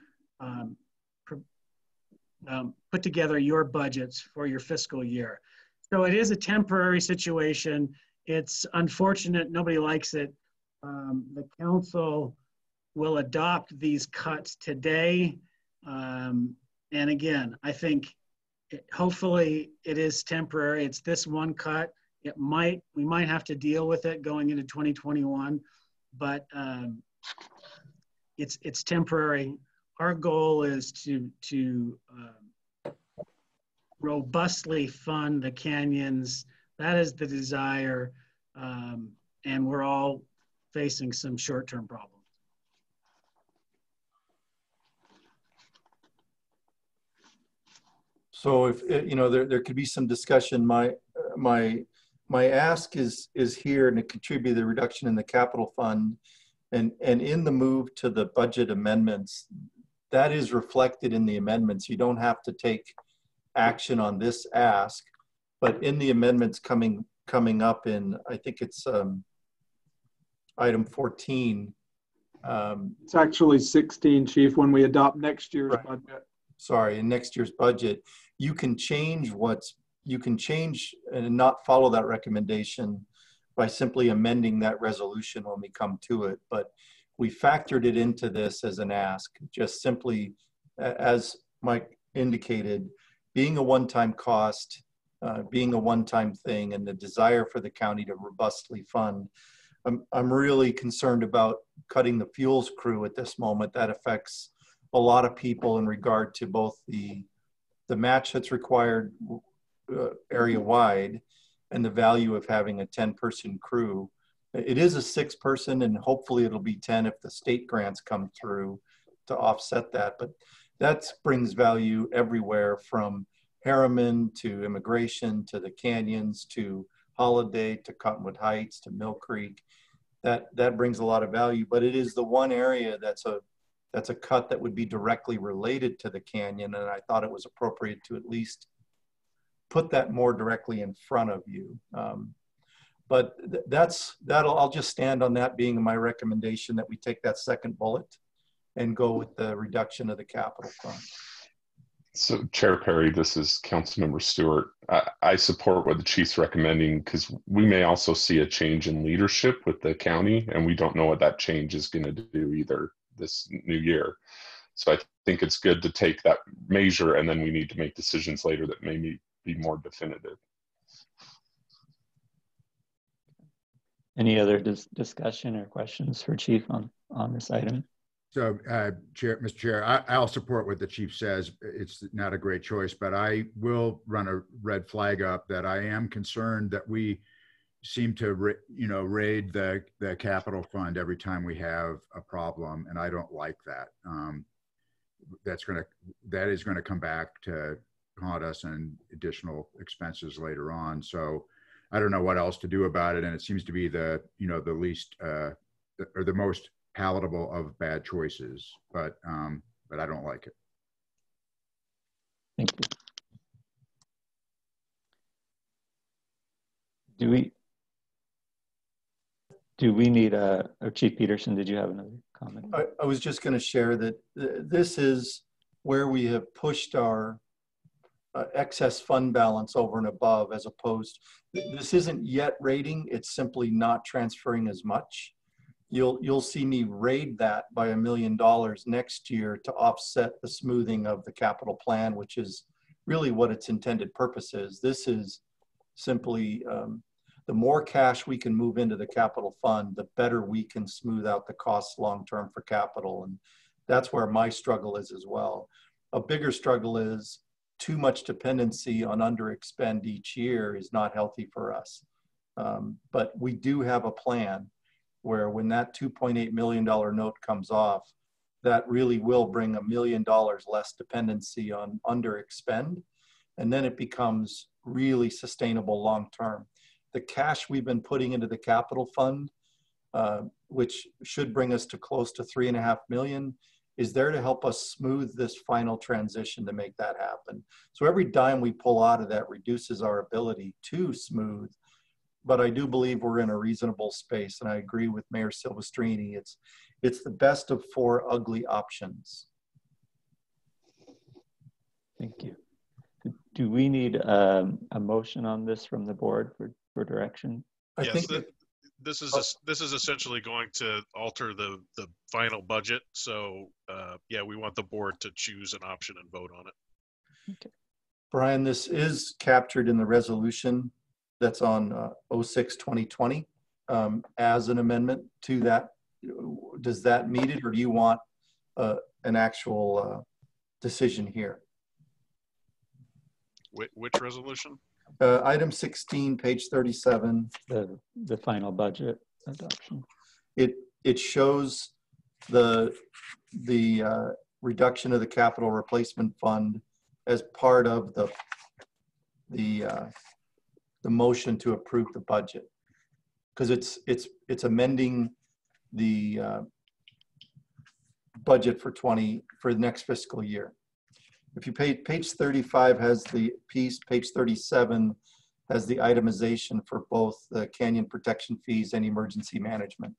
put together your budgets for your fiscal year. So it is a temporary situation. It's unfortunate, nobody likes it. The council will adopt these cuts today. And again, I think hopefully it is temporary. It's this one cut. We might have to deal with it going into 2021, but it's temporary. Our goal is to robustly fund the canyons. That is the desire, and we're all facing some short-term problems. So if there could be some discussion. My ask is here, and to contribute the reduction in the capital fund, and in the move to the budget amendments, that is reflected in the amendments. You don't have to take action on this ask, but in the amendments coming up in, I think it's item 14. It's actually 16, Chief, when we adopt next year's budget. Sorry, in next year's budget, you can change and not follow that recommendation by simply amending that resolution when we come to it. But we factored it into this as an ask, just simply, as Mike indicated, being a one-time cost, being a one-time thing, and the desire for the county to robustly fund. I'm really concerned about cutting the fuels crew at this moment. That affects a lot of people in regard to both the match that's required area-wide and the value of having a 10-person crew. It is a 6-person, and hopefully it'll be 10 if the state grants come through to offset that. But that brings value everywhere, from Harriman to immigration to the canyons to Holiday to Cottonwood Heights to Mill Creek. That brings a lot of value, but it is the one area that's a cut that would be directly related to the canyon, and I thought it was appropriate to at least put that more directly in front of you. But I'll just stand on that being my recommendation, that we take that second bullet and go with the reduction of the capital fund. So Chair Perry, this is Councilmember Stewart. I support what the chief's recommending, because we may also see a change in leadership with the county, and we don't know what that change is going to do either this new year. So I think it's good to take that measure, and then we need to make decisions later that may be more definitive. Any other discussion or questions for Chief on this item? So, Mr. Chair, I'll support what the chief says. It's not a great choice, but I will run a red flag up that I am concerned that we seem to, raid the capital fund every time we have a problem, and I don't like that. That is going to come back to haunt us and additional expenses later on. So, I don't know what else to do about it, and it seems to be the least or the most palatable of bad choices, but I don't like it. Thank you. Do we need or Chief Peterson, did you have another comment? I was just going to share that this is where we have pushed our excess fund balance over and above, as opposed, this isn't yet rating, it's simply not transferring as much. You'll see me raid that by $1 million next year to offset the smoothing of the capital plan, which is really what its intended purpose is. This is simply the more cash we can move into the capital fund, the better we can smooth out the costs long-term for capital. And that's where my struggle is as well. A bigger struggle is too much dependency on underexpend each year is not healthy for us. But we do have a plan where when that $2.8 million note comes off, that really will bring $1 million less dependency on underexpend. And then it becomes really sustainable long term. The cash we've been putting into the capital fund, which should bring us to close to 3.5 million, is there to help us smooth this final transition to make that happen. So every dime we pull out of that reduces our ability to smooth, but I do believe we're in a reasonable space, and I agree with Mayor Silvestrini. It's the best of 4 ugly options. Thank you. Do we need a motion on this from the board for direction? I yes, think this is essentially going to alter the final budget. So yeah, we want the board to choose an option and vote on it. Okay. Brian, this is captured in the resolution that's on 06-2020 as an amendment to that. Does that meet it, or do you want an actual decision here? Which resolution? Item 16, page 37. The final budget adoption. It shows the reduction of the capital replacement fund as part of the motion to approve the budget, because it's amending the budget for the next fiscal year. If you page 35 has the piece, page 37 has the itemization for both the canyon protection fees and emergency management.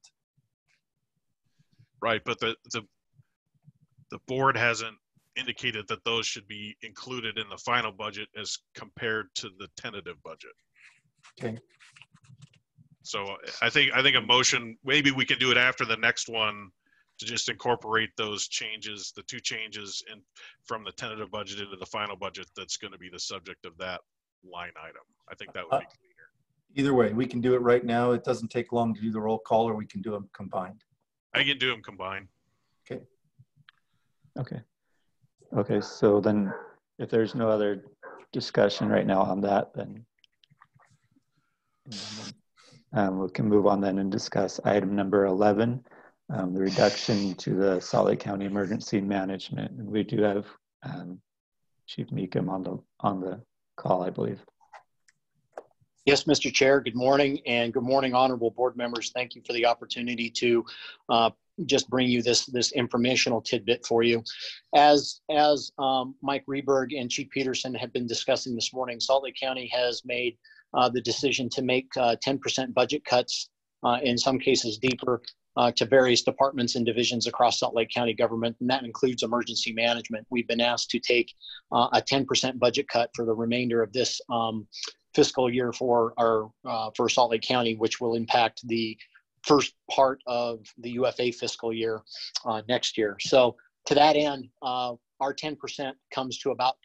Right, but the board hasn't indicated that those should be included in the final budget as compared to the tentative budget. Okay. So I think a motion, maybe we can do it after the next one, to just incorporate those changes, the 2 changes in from the tentative budget into the final budget. That's going to be the subject of that line item. I think that would be cleaner. Either way, we can do it right now. It doesn't take long to do the roll call, or we can do them combined. I can do them combined. Okay. Okay, so then if there's no other discussion right now on that, then we can move on then and discuss item number 11, the reduction to the Salt Lake County Emergency Management. And we do have Chief Meekum on the call, I believe. Yes, Mr. Chair, good morning, and good morning, honorable board members. Thank you for the opportunity to just bring you this informational tidbit for you. As Mike Rehberg and Chief Peterson have been discussing this morning, Salt Lake County has made the decision to make 10% budget cuts, in some cases deeper, to various departments and divisions across Salt Lake County government, and that includes emergency management. We've been asked to take a 10% budget cut for the remainder of this fiscal year for Salt Lake County, which will impact the first part of the UFA fiscal year next year. So to that end, our 10% comes to about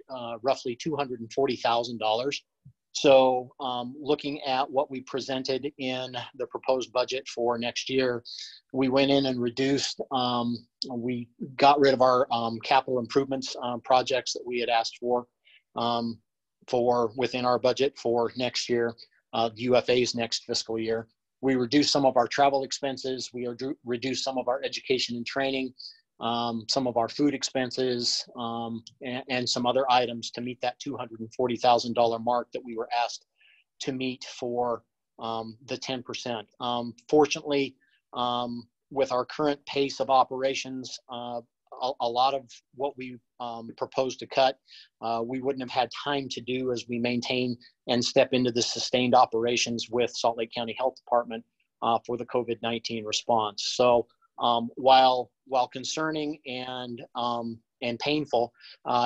roughly $240,000. So looking at what we presented in the proposed budget for next year, we went in and reduced, we got rid of our capital improvements projects that we had asked for within our budget for next year, UFA's next fiscal year. We reduced some of our travel expenses. We reduced some of our education and training, some of our food expenses, and some other items to meet that $240,000 mark that we were asked to meet for the 10%. Fortunately, with our current pace of operations, a lot of what we proposed to cut, we wouldn't have had time to do as we maintain and step into the sustained operations with Salt Lake County Health Department for the COVID-19 response. So while concerning and painful,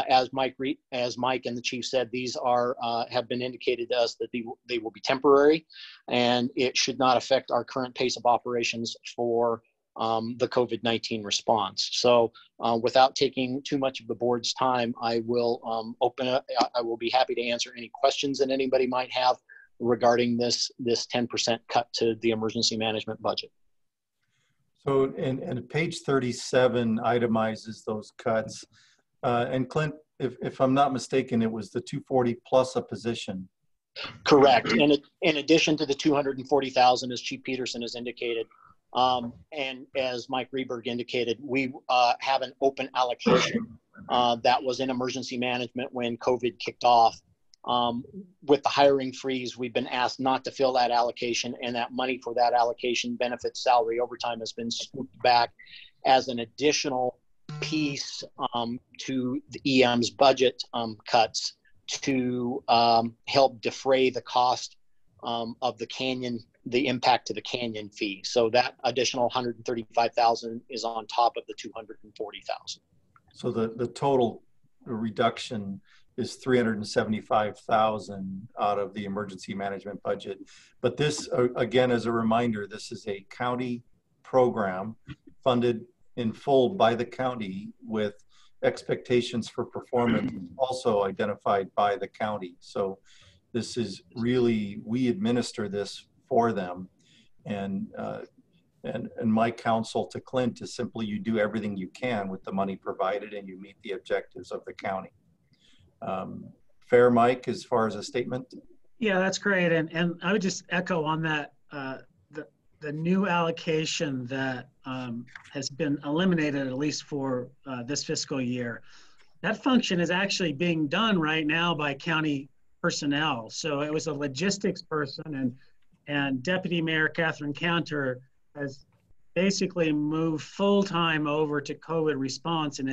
as Mike and the chief said, these have been indicated to us that they will be temporary, and it should not affect our current pace of operations for the COVID-19 response. So without taking too much of the board's time, I will I will be happy to answer any questions that anybody might have regarding this 10% cut to the emergency management budget. So, and page 37 itemizes those cuts. And Clint, if I'm not mistaken, it was the 240 plus a position. Correct. In addition to the 240,000, as Chief Peterson has indicated, and as Mike Rehberg indicated, we have an open allocation that was in emergency management when COVID kicked off. With the hiring freeze, we've been asked not to fill that allocation, and that money for that allocation, benefits, salary, overtime, has been swooped back as an additional piece to the EM's budget cuts to help defray the cost of the Canyon, the impact to the Canyon fee. So that additional $135,000 is on top of the $240,000. So the total reduction is $375,000 out of the emergency management budget. But this, again, as a reminder, this is a county program funded in full by the county with expectations for performance also identified by the county. So this is really, we administer this for them. And my counsel to Clint is simply, you do everything you can with the money provided and you meet the objectives of the county. Fair, Mike, as far as a statement? Yeah, that's great. And I would just echo on that, the new allocation that has been eliminated, at least for this fiscal year. That function is actually being done right now by county personnel. So it was a logistics person, and Deputy Mayor Catherine Cantor has basically moved full-time over to COVID response and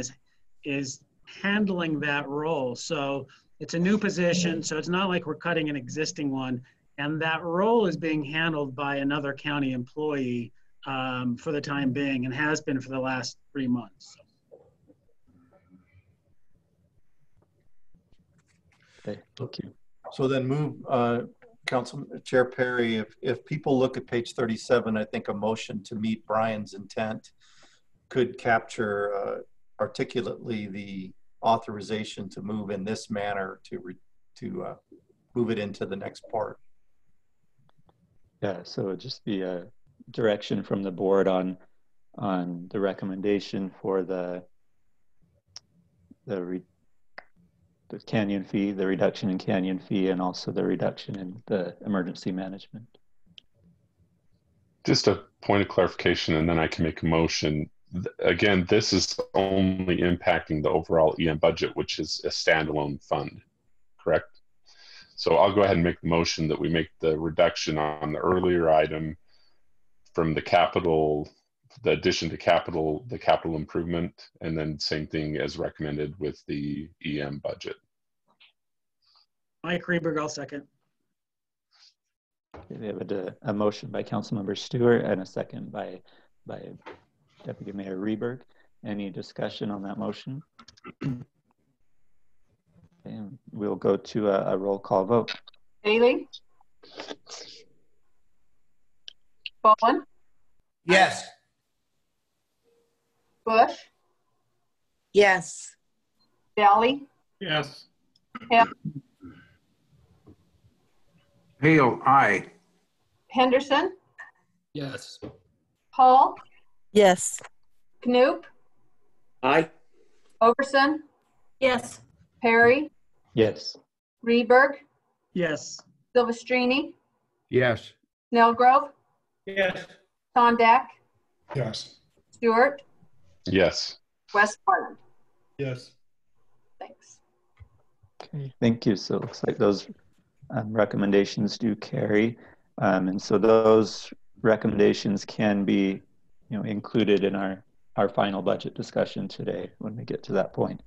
is handling that role. So it's a new position, so it's not like we're cutting an existing one. And that role is being handled by another county employee for the time being, and has been for the last 3 months. Okay, thank you. So then move, Council Chair Perry, if people look at page 37, I think a motion to meet Brian's intent could capture articulately the authorization to move in this manner to move it into the next part. Yeah, so it'd just be a direction from the board on the recommendation for the canyon fee, the reduction in canyon fee, and also the reduction in the emergency management. Just a point of clarification, and then I can make a motion. Again, this is only impacting the overall EM budget, which is a standalone fund, correct? So I'll go ahead and make the motion that we make the reduction on the earlier item from the capital, the addition to capital, the capital improvement, and then same thing as recommended with the EM budget. Mike Reberg, I'll second. Okay, we have a motion by Councilmember Stewart and a second by Deputy Mayor Reberg. Any discussion on that motion? And we'll go to a roll call vote. Bailey? Bowen? Yes. Bush? Yes. Dally? Yes. Hale, aye. Henderson? Yes. Hall? Yes. Knoop? Aye. Overson? Yes. Perry? Yes. Reberg? Yes. Silvestrini? Yes. Snellgrove? Yes. Sondak? Yes. Stewart? Yes. Westmoreland? Yes. Thanks. Okay, thank you. So it looks like those recommendations do carry. And so those recommendations can be, included in our final budget discussion today when we get to that point.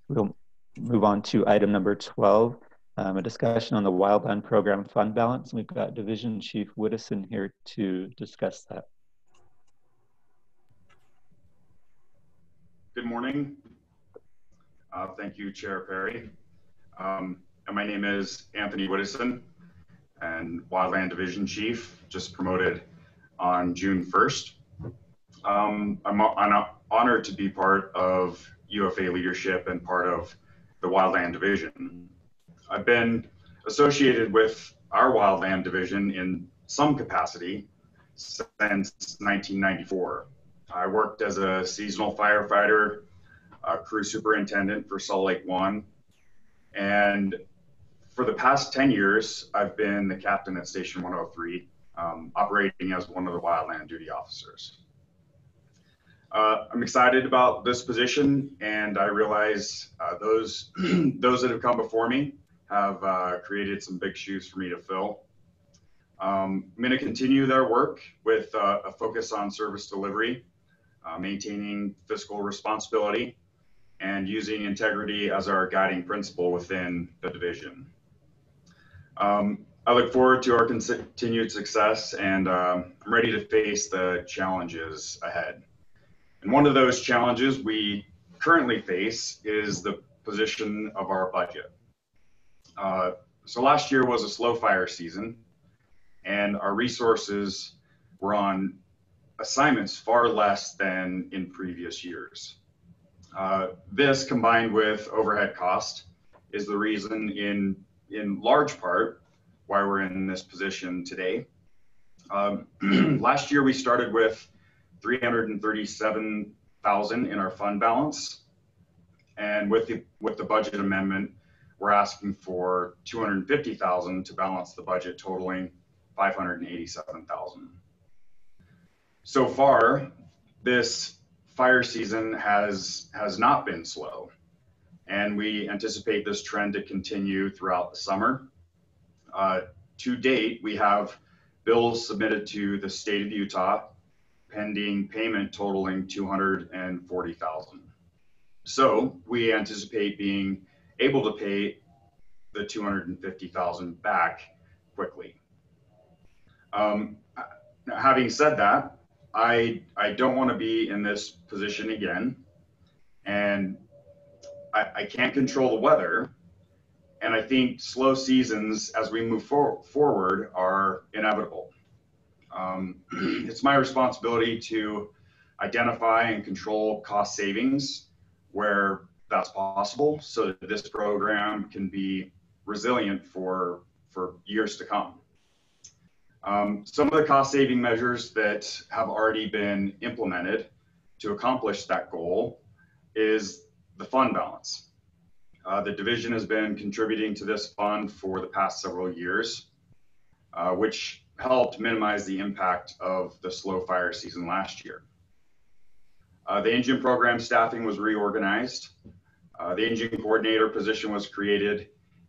We'll move on to item number 12, a discussion on the wildland program fund balance. We've got Division Chief Whittison here to discuss that. Good morning. Thank you, Chair Perry. And my name is Anthony Whittison, and Wildland Division Chief, just promoted on June 1st. I'm honored to be part of UFA leadership and part of the Wildland Division. I've been associated with our Wildland Division in some capacity since 1994. I worked as a seasonal firefighter, a crew superintendent for Salt Lake 1, and for the past 10 years, I've been the captain at Station 103, operating as one of the wildland duty officers. I'm excited about this position, and I realize those those that have come before me have created some big shoes for me to fill. I'm going to continue their work with a focus on service delivery, maintaining fiscal responsibility, and using integrity as our guiding principle within the division. I look forward to our continued success, and I'm ready to face the challenges ahead. And one of those challenges we currently face is the position of our budget. So last year was a slow fire season, and our resources were on assignments far less than in previous years. This, combined with overhead cost, is the reason in large part why we're in this position today. Last year we started with $337,000 in our fund balance, and with the budget amendment, we're asking for $250,000 to balance the budget, totaling $587,000. So far, this fire season has not been slow, and we anticipate this trend to continue throughout the summer. To date, we have bills submitted to the state of Utah pending payment totaling $240,000. So we anticipate being able to pay the $250,000 back quickly. Having said that, I don't want to be in this position again, and I can't control the weather, and I think slow seasons as we move forward are inevitable. It's my responsibility to identify and control cost savings where that's possible, so that this program can be resilient for years to come. Some of the cost saving measures that have already been implemented to accomplish that goal is the fund balance. The division has been contributing to this fund for the past several years, which helped minimize the impact of the slow fire season last year. The engine program staffing was reorganized. The engine coordinator position was created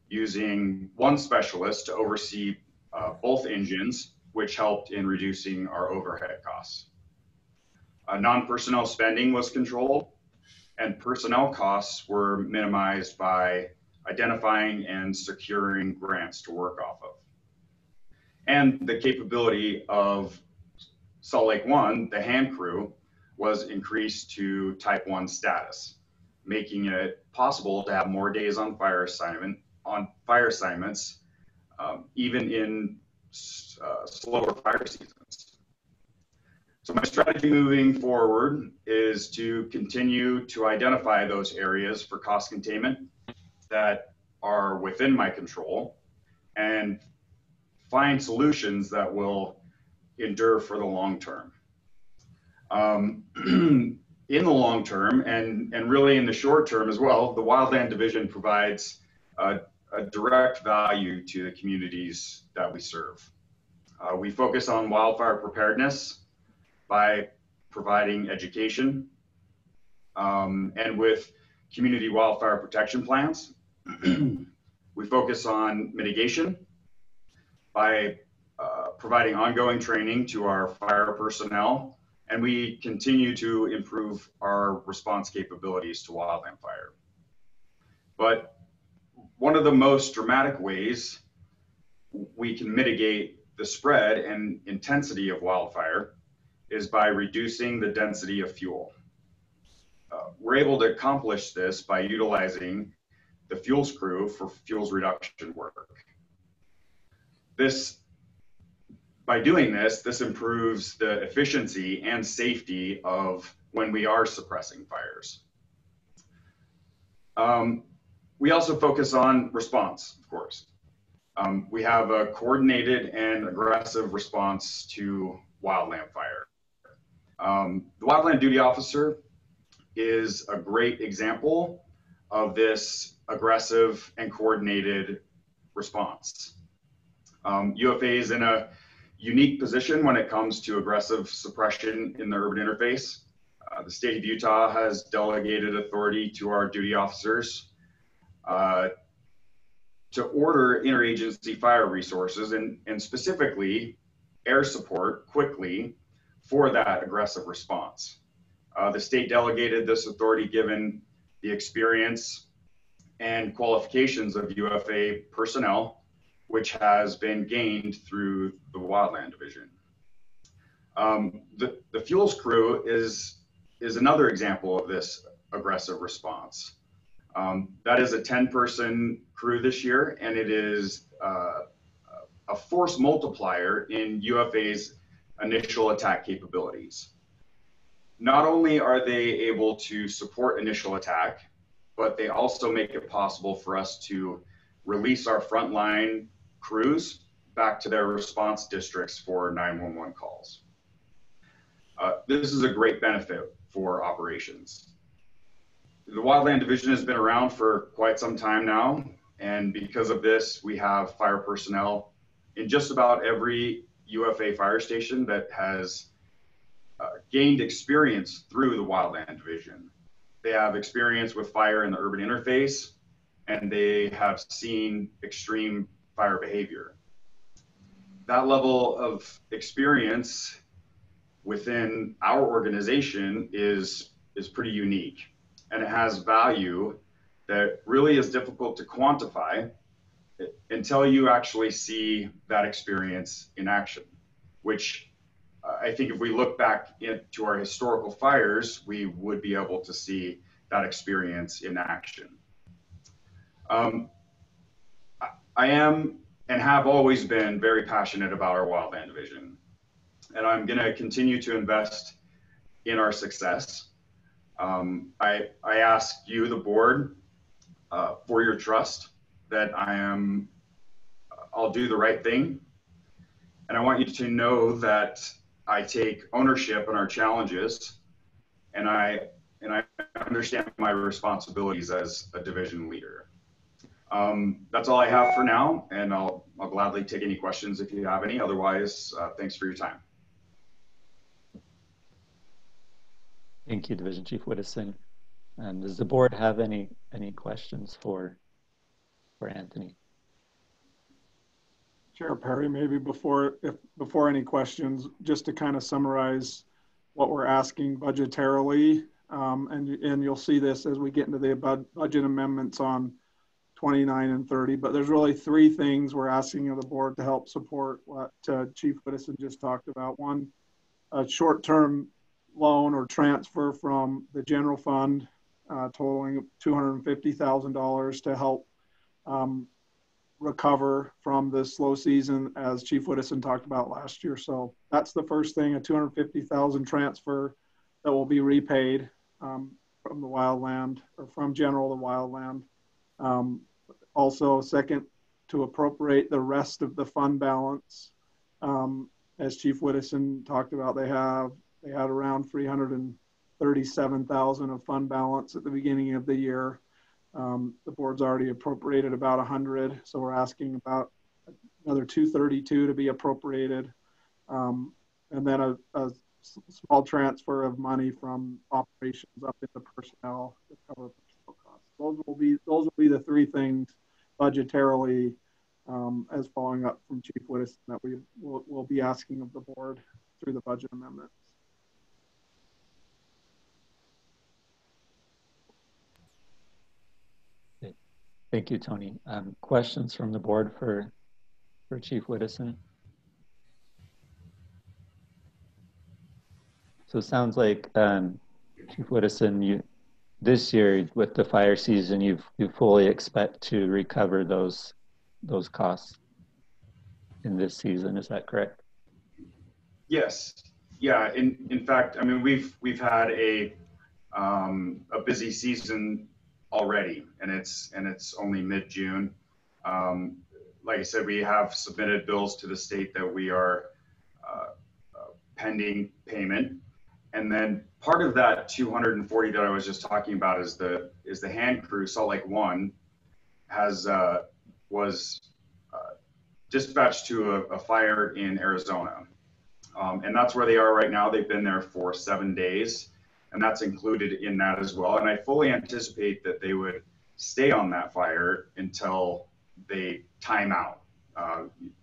using one specialist to oversee both engines, which helped in reducing our overhead costs. Non-personnel spending was controlled, and personnel costs were minimized by identifying and securing grants to work off of. And the capability of Salt Lake 1, the hand crew, was increased to Type 1 status, making it possible to have more days on fire assignments, even in slower fire seasons. So my strategy moving forward is to continue to identify those areas for cost containment that are within my control and find solutions that will endure for the long term. In the long term, and really in the short term as well, the Wildland Division provides a direct value to the communities that we serve. We focus on wildfire preparedness by providing education, and with community wildfire protection plans. We focus on mitigation by providing ongoing training to our fire personnel, and we continue to improve our response capabilities to wildland fire. But one of the most dramatic ways we can mitigate the spread and intensity of wildfire is by reducing the density of fuel. We're able to accomplish this by utilizing the fuels crew for fuels reduction work. By doing this, this improves the efficiency and safety of when we are suppressing fires. We also focus on response, of course. We have a coordinated and aggressive response to wildland fire. The Wildland Duty Officer is a great example of this aggressive and coordinated response. UFA is in a unique position when it comes to aggressive suppression in the urban interface. The state of Utah has delegated authority to our duty officers to order interagency fire resources and specifically air support quickly for that aggressive response. The state delegated this authority given the experience and qualifications of UFA personnel, which has been gained through the Wildland Division. The fuels crew is another example of this aggressive response. That is a 10-person crew this year, and it is a force multiplier in UFA's initial attack capabilities. Not only are they able to support initial attack, but they also make it possible for us to release our frontline crews back to their response districts for 911 calls. This is a great benefit for operations. The Wildland Division has been around for quite some time now, and because of this, we have fire personnel in just about every UFA fire station that has gained experience through the Wildland Division. They have experience with fire in the urban interface, and they have seen extreme fire behavior. That level of experience within our organization is pretty unique, and it has value that really is difficult to quantify until you actually see that experience in action, which I think if we look back into our historical fires, we would be able to see that experience in action. I am and have always been very passionate about our Wildland Division, and I'm going to continue to invest in our success. I ask you, the board, for your trust that I'll do the right thing. And I want you to know that I take ownership in our challenges, and I understand my responsibilities as a division leader. That's all I have for now, and I'll gladly take any questions if you have any. Otherwise, thanks for your time. Thank you, Division Chief Whittison. Does the board have any questions for Anthony? Chair Perry, maybe before any questions, just to kind of summarize what we're asking budgetarily, and you'll see this as we get into the budget amendments on 29 and 30, but there's really three things we're asking of the board to help support what Chief Whittison just talked about. One, a short-term loan or transfer from the general fund totaling $250,000 to help recover from the slow season, as Chief Whittison talked about last year. So that's the first thing, a $250,000 transfer that will be repaid from the wildland, or from general to wildland. Also, second, to appropriate the rest of the fund balance. As Chief Whittison talked about, they had around $337,000 of fund balance at the beginning of the year. The board's already appropriated about 100, so we're asking about another 232 to be appropriated, and then a small transfer of money from operations up into personnel to cover personnel costs. Those will be the three things budgetarily, as following up from Chief Whittison, that we will be asking of the board through the budget amendments. Thank you, Tony. Questions from the board for Chief Whittison? So it sounds like Chief Whittison, this year with the fire season, you fully expect to recover those costs in this season. Is that correct? Yes. Yeah. In fact, I mean, we've had a busy season already, and it's only mid-June. Like I said, we have submitted bills to the state that we are pending payment, and then part of that 240 that I was just talking about is the hand crew. Salt Lake 1 was dispatched to a fire in Arizona, and that's where they are right now. They've been there for 7 days, and that's included in that as well. And I fully anticipate that they would stay on that fire until they time out.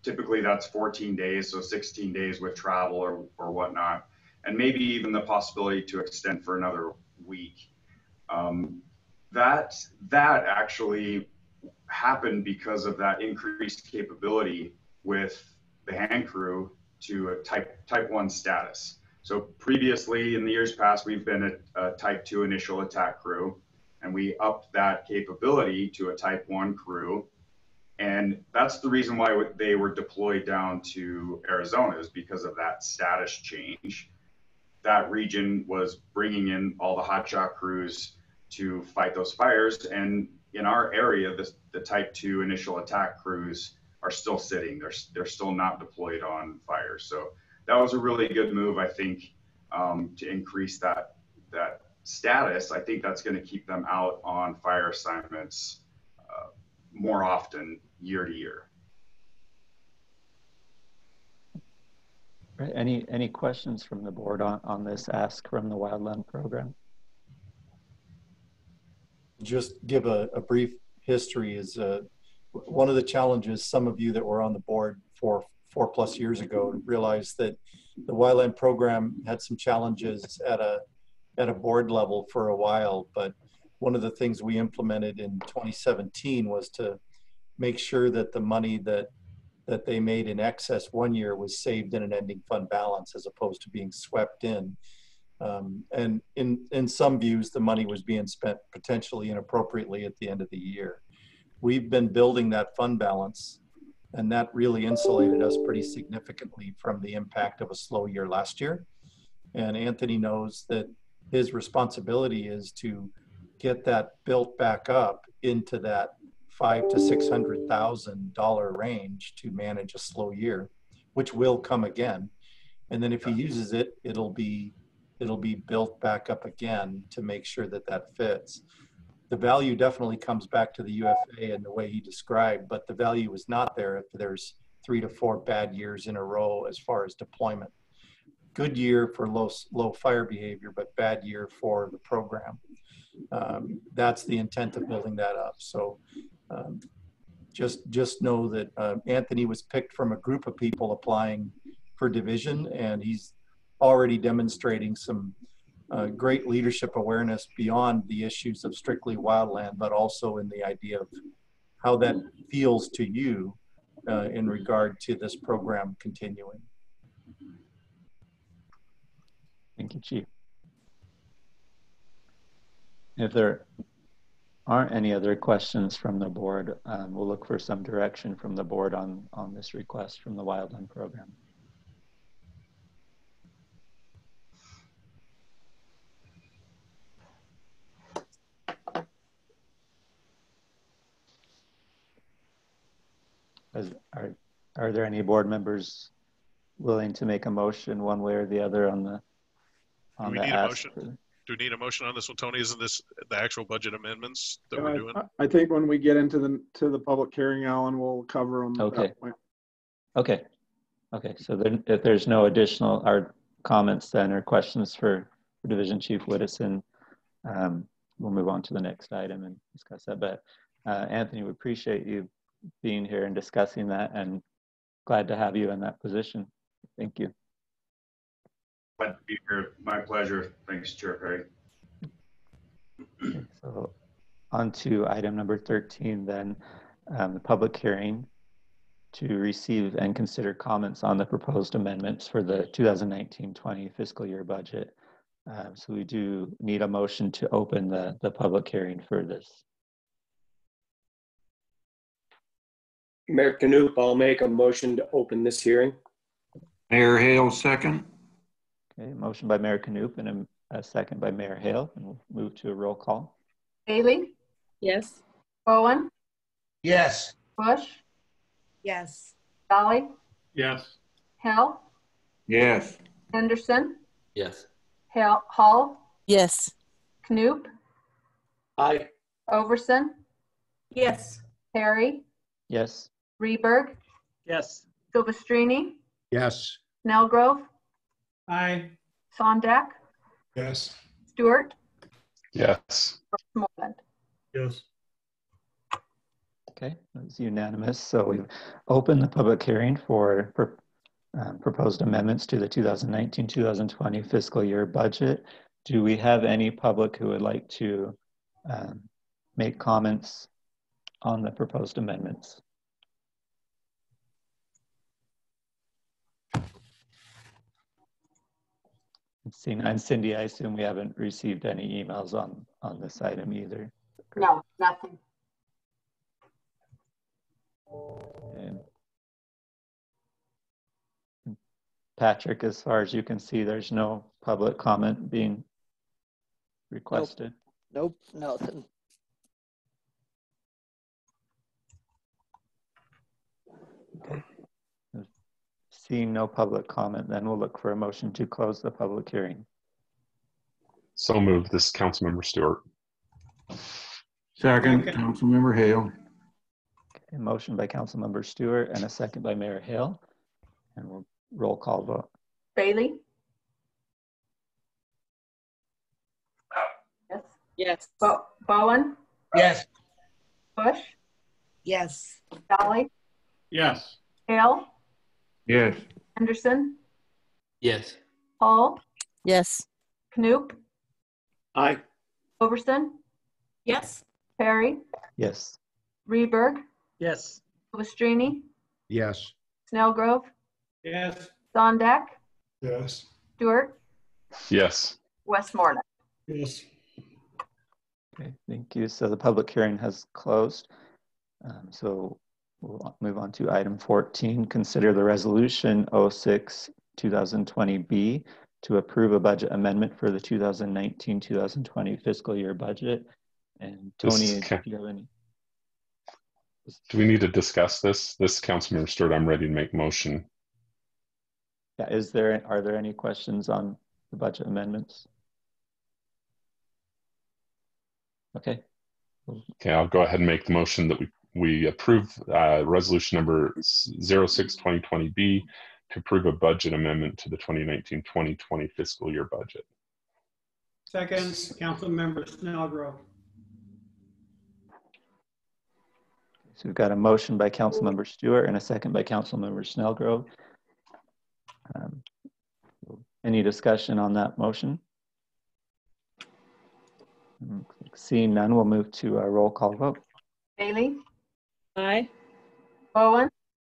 Typically that's 14 days, so 16 days with travel or whatnot, and maybe even the possibility to extend for another week. That actually happened because of that increased capability with the hand crew to a type 1 status. So previously in the years past, we've been a type 2 initial attack crew, and we upped that capability to a type 1 crew. And that's the reason why they were deployed down to Arizona, is because of that status change. That region was bringing in all the hotshot crews to fight those fires. And in our area, the type 2 initial attack crews are still sitting. They're still not deployed on fires. So that was a really good move, I think, to increase that status. I think that's going to keep them out on fire assignments more often year to year. Right. Any questions from the board on this ask from the Wildland program? Just give a brief history. Is one of the challenges, some of you that were on the board 4+ years ago realized that the Wildland program had some challenges at a board level for a while, but one of the things we implemented in 2017 was to make sure that the money that they made in excess one year was saved in an ending fund balance as opposed to being swept in. And in some views, the money was being spent potentially inappropriately at the end of the year. We've been building that fund balance, and that really insulated us pretty significantly from the impact of a slow year last year. And Anthony knows that his responsibility is to get that built back up into that $500,000 to $600,000 range to manage a slow year, which will come again. And then if he uses it, it'll be built back up again to make sure that that fits. The value definitely comes back to the UFA in the way he described, but the value is not there if there's 3 to 4 bad years in a row as far as deployment. Good year for low fire behavior, but bad year for the program. That's the intent of building that up. So just know that Anthony was picked from a group of people applying for division, and he's already demonstrating some great leadership awareness beyond the issues of strictly wildland, but also in the idea of how that feels to you in regard to this program continuing. Thank you, Chief. If there aren't any other questions from the board, we'll look for some direction from the board on this request from the Wildland program. Are there any board members willing to make a motion one way or the other on the Do we need a motion? Do we need a motion on this one, Tony? Isn't this the actual budget amendments that we're doing? I think when we get into the public hearing, Alan, we'll cover them. Okay. Okay. Okay. So then, if there's no additional comments then or questions for Division Chief Whittison, we'll move on to the next item and discuss that. But Anthony, we appreciate you being here and discussing that, and glad to have you in that position. Thank you. Glad to be here. My pleasure. Thanks, Chair Perry. Okay, so on to item number 13 then, the public hearing to receive and consider comments on the proposed amendments for the 2019-20 fiscal year budget. So we do need a motion to open the public hearing for this. Mayor Knoop, I'll make a motion to open this hearing. Mayor Hale, second. Okay, motion by Mayor Knoop and a second by Mayor Hale, and we'll move to a roll call. Bailey? Yes. Bowen? Yes. Bush? Yes. Dolly? Yes. Hale? Yes. Henderson? Yes. Hall? Yes. Knoop? Aye. Overson? Yes. Perry? Yes. Reberg? Yes. Silvestrini? Yes. Snellgrove? Aye. Sondak? Yes. Stewart, Yes. Westmoreland. Yes. Okay, it's unanimous. So we've opened the public hearing for proposed amendments to the 2019-2020 fiscal year budget. Do we have any public who would like to make comments on the proposed amendments? And Cindy, I assume we haven't received any emails on this item either. No, nothing. And Patrick, as far as you can see, there's no public comment being requested. Nope, nothing. Okay. Seeing no public comment, then we'll look for a motion to close the public hearing. So moved. This is Councilmember Stewart. Second, Councilmember Hale. A motion by Councilmember Stewart and a second by Mayor Hale. And we'll roll call vote. Bailey? Yes. Yes. Bowen? Yes. Bush? Yes. Dolly? Yes. Hale? Yes. Henderson? Yes. Hall? Yes. Knoop? Aye. Overson? Yes. Perry? Yes. Reberg? Yes. Silvestrini? Yes. Snellgrove? Yes. Sondak? Yes. Stewart? Yes. Westmoreland. Yes. Okay, thank you. So the public hearing has closed. So we'll move on to item 14. Consider the resolution 06-2020B to approve a budget amendment for the 2019-2020 fiscal year budget. And Tony, do you have any? Do we need to discuss this? This Councilmember Stewart, I'm ready to make motion. Yeah, are there any questions on the budget amendments? Okay. Okay, I'll go ahead and make the motion that we approve resolution number 06-2020B to approve a budget amendment to the 2019-2020 fiscal year budget. Second, Councilmember Snellgrove. So we've got a motion by Councilmember Stewart and a second by Councilmember Snellgrove. Any discussion on that motion? Seeing none, we'll move to a roll call vote. Bailey? Aye. Bowen?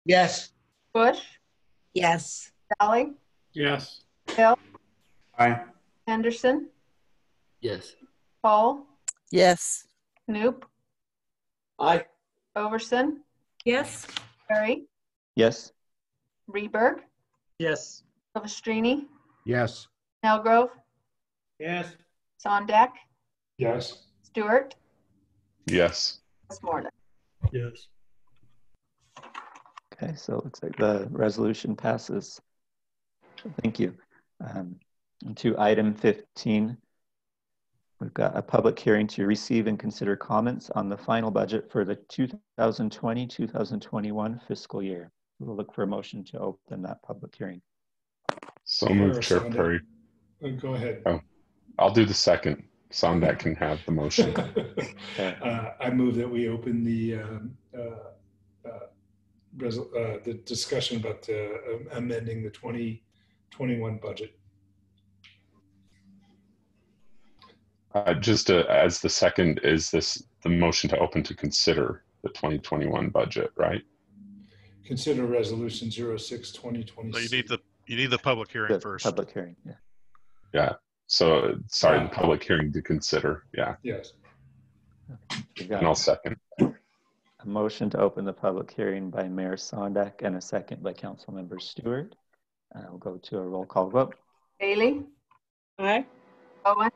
Yes. Bush? Yes. Dolly? Yes. Hill? Aye. Henderson? Yes. Hall? Yes. Knoop? Aye. Overson? Yes. Perry? Yes. Reberg? Yes. Silvestrini? Yes. Snellgrove? Yes. Sondak? Yes. Stewart? Yes. Westmoreland. Yes. Okay, so it looks like the resolution passes. Thank you. And to item 15, we've got a public hearing to receive and consider comments on the final budget for the 2020-2021 fiscal year. We'll look for a motion to open that public hearing. So moved, Chair Perry. Go ahead. Oh, I'll do the second. Sondak can have the motion. I move that we open the discussion about amending the 2021 budget. Just as the second, is this the motion to open to consider the 2021 budget, right? Consider resolution 06-2020. No, you need the public hearing first. Public hearing, yeah. Yeah. So sorry, the public hearing to consider. Yeah. Yes. And I'll second. A motion to open the public hearing by Mayor Sondak and a second by Councilmember Stewart. We'll go to a roll call vote. Bailey? Aye. Bowen?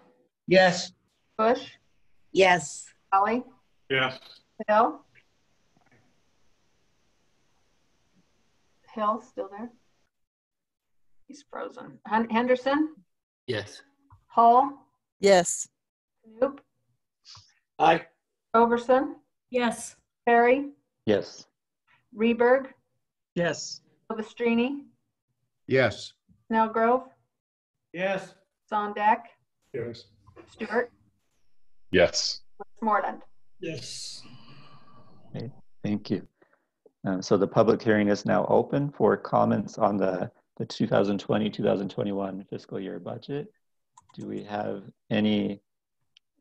Yes. Bush? Yes. Dolly? Yes. Hill? Hill still there? He's frozen. Henderson? Yes. Hall? Yes. Knoop? Aye. Overson? Yes. Perry? Yes. Reberg? Yes. Silvestrini? Yes. Snellgrove? Yes. Sondak? Yes. Stewart, Yes. Westmoreland. Yes. Okay, thank you. So the public hearing is now open for comments on the 2020-2021 fiscal year budget. Do we have any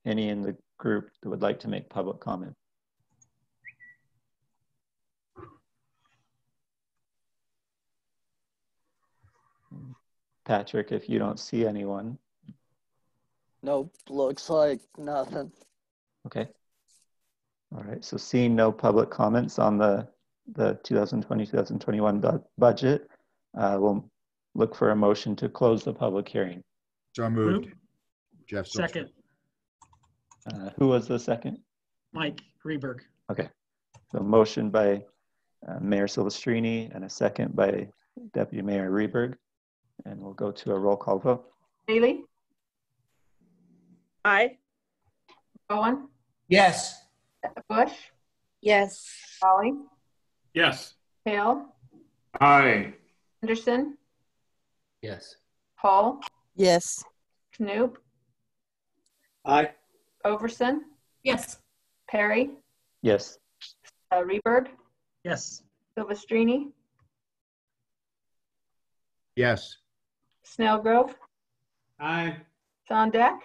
in the group that would like to make public comment? Patrick, if you don't see anyone. Nope, looks like nothing. Okay. All right, so seeing no public comments on the 2020-2021 budget, we'll look for a motion to close the public hearing. So moved. Jeff. Second. Who was the second? Mike Reberg. Okay, so motion by Mayor Silvestrini and a second by Deputy Mayor Reberg. And we'll go to a roll call vote. Bailey? Aye. Bowen? Yes. Bush? Yes. Dolly? Yes. Hale? Aye. Henderson? Yes. Hall? Yes. Knoop? Aye. Overson? Yes. Perry? Yes. Reberg? Yes. Silvestrini? Yes. Snellgrove? Aye. Sondak?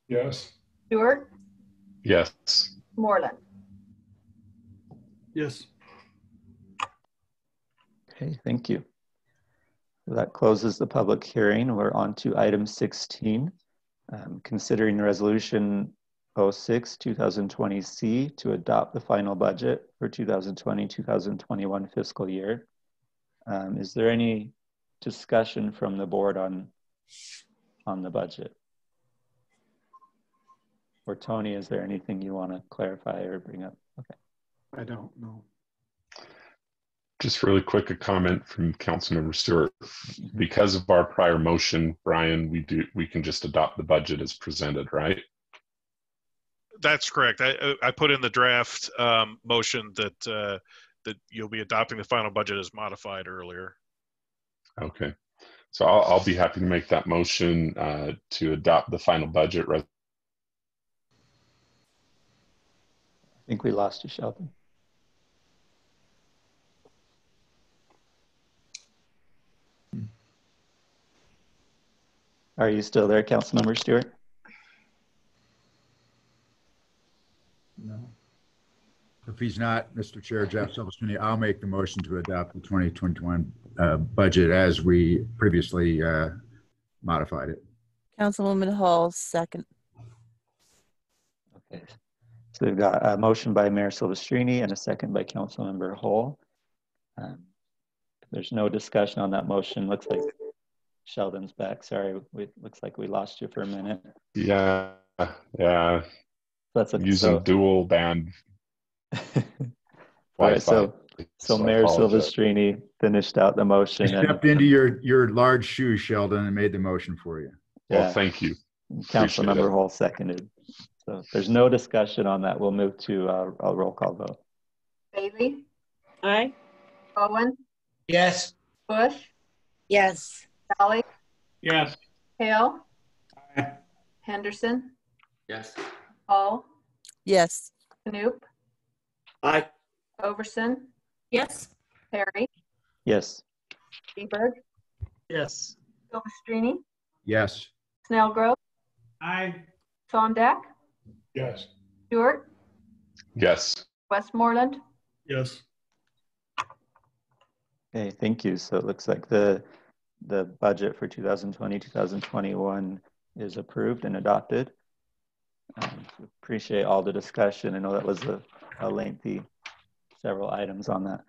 Yes. Stewart? Yes. Moreland? Yes. Okay, thank you. That closes the public hearing. We're on to item 16, considering resolution 06-2020C to adopt the final budget for 2020-2021 fiscal year. Is there any discussion from the board on the budget? Or Tony, is there anything you want to clarify or bring up? Okay. I don't know. Just really quick, a comment from Councilmember Stewart. Because of our prior motion, Brian, we can just adopt the budget as presented, right? That's correct. I put in the draft motion that that you'll be adopting the final budget as modified earlier. Okay. So I'll be happy to make that motion to adopt the final budget. I think we lost you, Sheldon. Are you still there, Councilmember Stewart? No. If he's not, Mr. Chair, Jeff Silvestrini, I'll make the motion to adopt the 2021 budget as we previously modified it. Councilwoman Hall, second. Okay. So we've got a motion by Mayor Silvestrini and a second by Councilmember Hall. If there's no discussion on that motion, looks like Sheldon's back. Sorry, looks like we lost you for a minute. Yeah, yeah. That's using dual band. All right, so Mayor Silvestrini finished out the motion. He stepped into your large shoes, Sheldon, and made the motion for you. Yeah. Well, thank you. Councilmember Hall seconded. So if there's no discussion on that, we'll move to a roll call vote. Bailey? Aye. Bowen? Yes. Bush? Yes. Dolly? Yes. Hale? Aye. Henderson? Yes. Hall? Yes. Knoop? Aye. Overson? Yes. Perry? Yes. Reberg? Yes. Silvestrini? Yes. Snellgrove? Aye. Sondak? Yes. Stewart? Yes. Westmoreland? Yes. Okay, thank you. So it looks like the budget for 2020-2021 is approved and adopted. Appreciate all the discussion. I know that was a lengthy several items on that.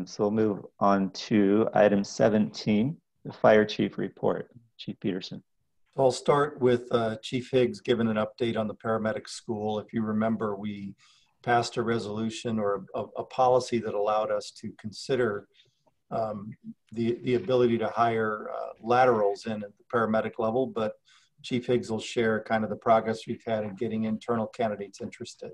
So we'll move on to item 17, the Fire Chief report. Chief Peterson. So I'll start with Chief Higgs giving an update on the paramedic school. If you remember, we passed a resolution or a policy that allowed us to consider the ability to hire laterals in at the paramedic level, but Chief Higgs will share kind of the progress we've had in getting internal candidates interested.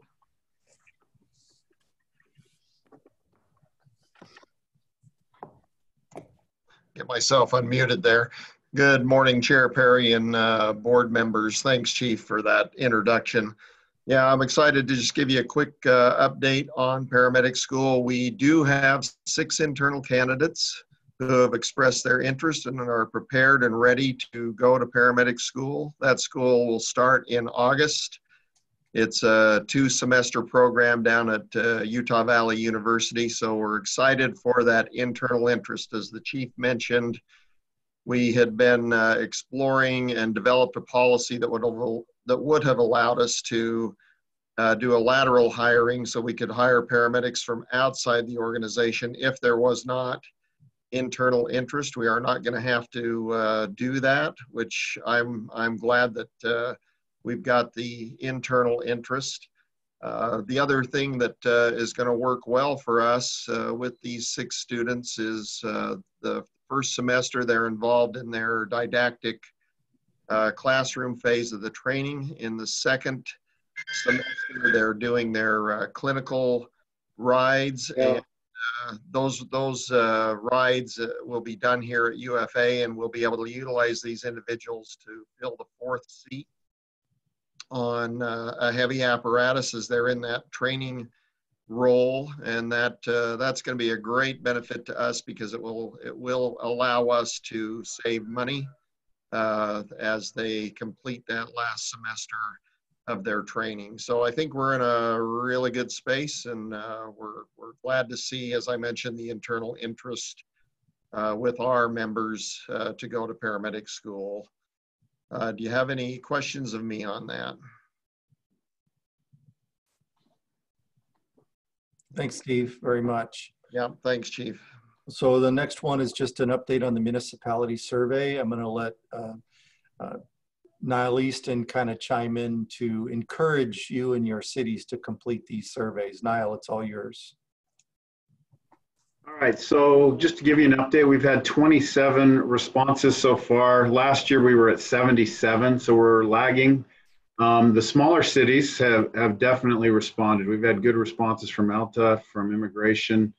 Get myself unmuted there. Good morning, Chair Perry and board members. Thanks, Chief, for that introduction. Yeah, I'm excited to just give you a quick update on paramedic school. We do have 6 internal candidates who have expressed their interest and are prepared and ready to go to paramedic school. That school will start in August. It's a 2-semester program down at Utah Valley University, so we're excited for that internal interest. As the Chief mentioned, we had been exploring and developed a policy that would have allowed us to do a lateral hiring so we could hire paramedics from outside the organization if there was not internal interest. We are not going to have to do that, which I'm glad that we've got the internal interest. The other thing that is going to work well for us with these 6 students is the first semester they're involved in their didactic classroom phase of the training. In the second semester, they're doing their clinical rides, and those rides will be done here at UFA, and we'll be able to utilize these individuals to fill the 4th seat on a heavy apparatus as they're in that training role, and that's going to be a great benefit to us because it will allow us to save money as they complete that last semester of their training. So I think we're in a really good space, and we're glad to see, as I mentioned, the internal interest with our members to go to paramedic school. Do you have any questions of me on that? Thanks, Steve, very much. Yeah, thanks, Chief. So the next one is just an update on the municipality survey. I'm going to let Niall Easton kind of chime in to encourage you and your cities to complete these surveys. Niall, it's all yours. All right, so just to give you an update, we've had 27 responses so far. Last year we were at 77, so we're lagging. The smaller cities have definitely responded. We've had good responses from Alta, from immigration.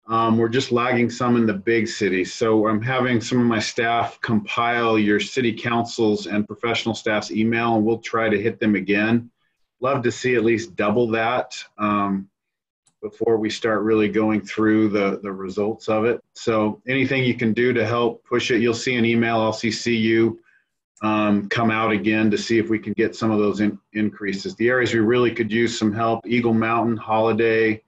We're just lagging some in the big cities. So I'm having some of my staff compile your city councils and professional staff's email, and we'll try to hit them again. Love to see at least double that before we start really going through the results of it. So anything you can do to help push it, you'll see an email, I'll CC you, come out again to see if we can get some of those increases. The areas we really could use some help: Eagle Mountain, Holiday,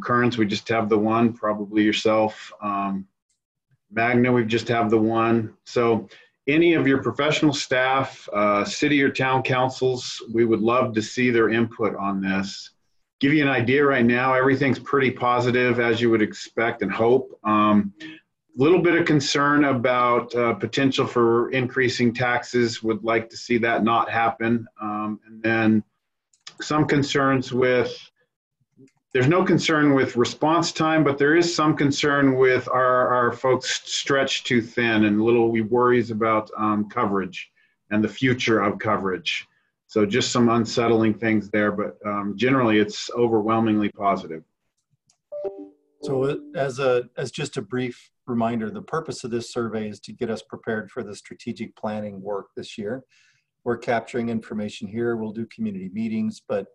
Kearns, we just have the one, probably yourself. Magna, we just have the one. So any of your professional staff, city or town councils, we would love to see their input on this. Give you an idea right now, everything's pretty positive as you would expect and hope. Little bit of concern about potential for increasing taxes, would like to see that not happen. And then some concerns with, there's no concern with response time, but there is some concern with our folks stretched too thin, and little worries about coverage and the future of coverage. So just some unsettling things there, but generally it's overwhelmingly positive. So as just a brief reminder, the purpose of this survey is to get us prepared for the strategic planning work this year. We're capturing information here, we'll do community meetings, but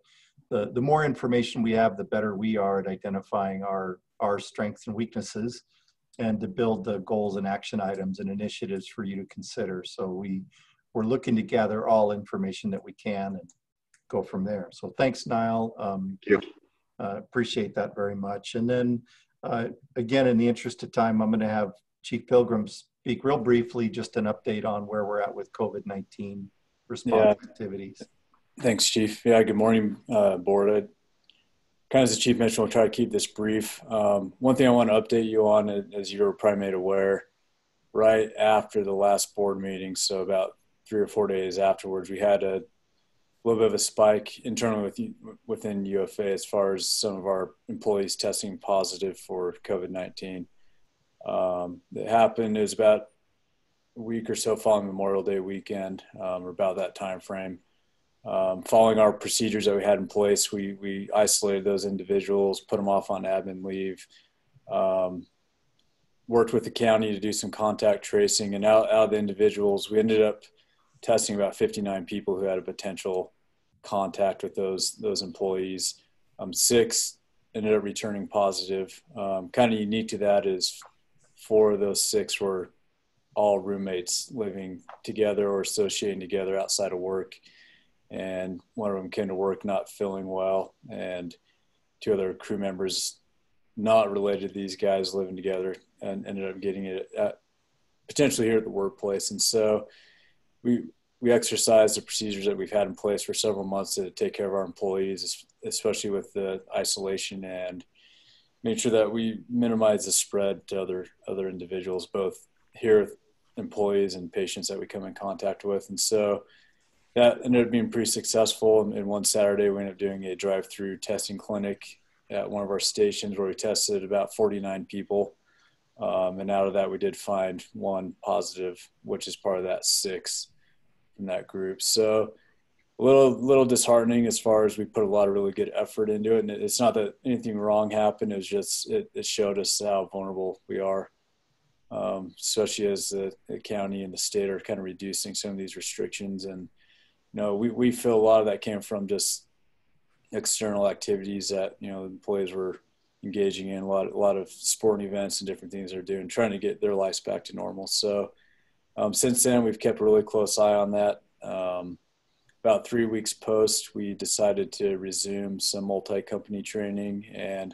the more information we have, the better we are at identifying our strengths and weaknesses, and to build the goals and action items and initiatives for you to consider. So we're looking to gather all information that we can and go from there. So thanks, Niall. Thank you. Appreciate that very much. And then again, in the interest of time, I'm going to have Chief Pilgrim speak real briefly, just an update on where we're at with COVID-19 response activities. Thanks, Chief. Yeah, good morning, board. Kind of as the Chief mentioned, we'll try to keep this brief. One thing I want to update you on, as you were probably made aware, right after the last board meeting, so about 3 or 4 days afterwards, we had a little bit of a spike internally within UFA as far as some of our employees testing positive for COVID-19. That happened, it was about a week or so following Memorial Day weekend, or about that time frame. Following our procedures that we had in place, we isolated those individuals, put them off on admin leave. worked with the county to do some contact tracing, and out of the individuals, we ended up testing about 59 people who had a potential contact with those employees. 6 ended up returning positive. Kind of unique to that is 4 of those 6 were all roommates living together or associating together outside of work. And one of them came to work not feeling well, and 2 other crew members not related to these guys living together and ended up getting it potentially here at the workplace. And so we exercised the procedures that we've had in place for several months to take care of our employees, especially with the isolation, and make sure that we minimize the spread to other individuals, both here employees and patients that we come in contact with. And so that ended up being pretty successful. And one Saturday, we ended up doing a drive-through testing clinic at one of our stations where we tested about 49 people. And out of that, we did find 1 positive, which is part of that 6 from that group. So a little disheartening as far as we put a lot of really good effort into it. And it's not that anything wrong happened. It was just, it showed us how vulnerable we are, especially as the county and the state are kind of reducing some of these restrictions. And, we feel a lot of that came from just external activities that, employees were engaging in, a lot of sporting events and different things they're doing, trying to get their lives back to normal. So since then, we've kept a really close eye on that. About 3 weeks post, we decided to resume some multi-company training and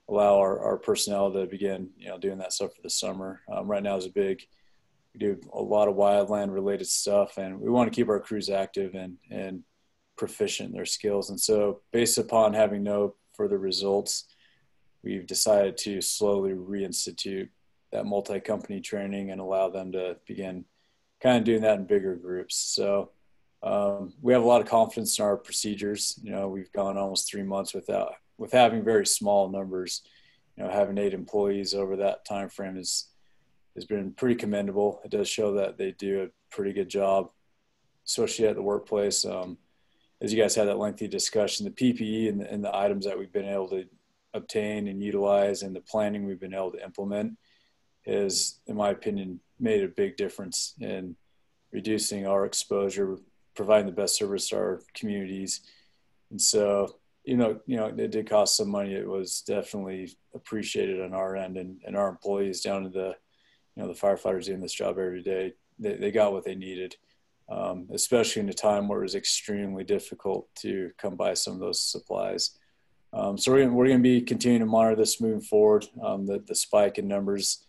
allow our personnel to begin, doing that stuff for the summer. Right now is we do a lot of wildland related stuff, and we want to keep our crews active and proficient in their skills. And so based upon having no further results, we've decided to slowly reinstitute that multi-company training and allow them to begin kind of doing that in bigger groups. So we have a lot of confidence in our procedures. We've gone almost 3 months with having very small numbers. Having 8 employees over that time frame has been pretty commendable. It does show that they do a pretty good job, especially at the workplace. As you guys had that lengthy discussion, the PPE and the items that we've been able to obtain and utilize and the planning we've been able to implement has, in my opinion, made a big difference in reducing our exposure, providing the best service to our communities. And so, it did cost some money. It was definitely appreciated on our end, and our employees down to the firefighters doing this job every day, they got what they needed, especially in a time where it was extremely difficult to come by some of those supplies. So we're going to be continuing to monitor this moving forward. The spike in numbers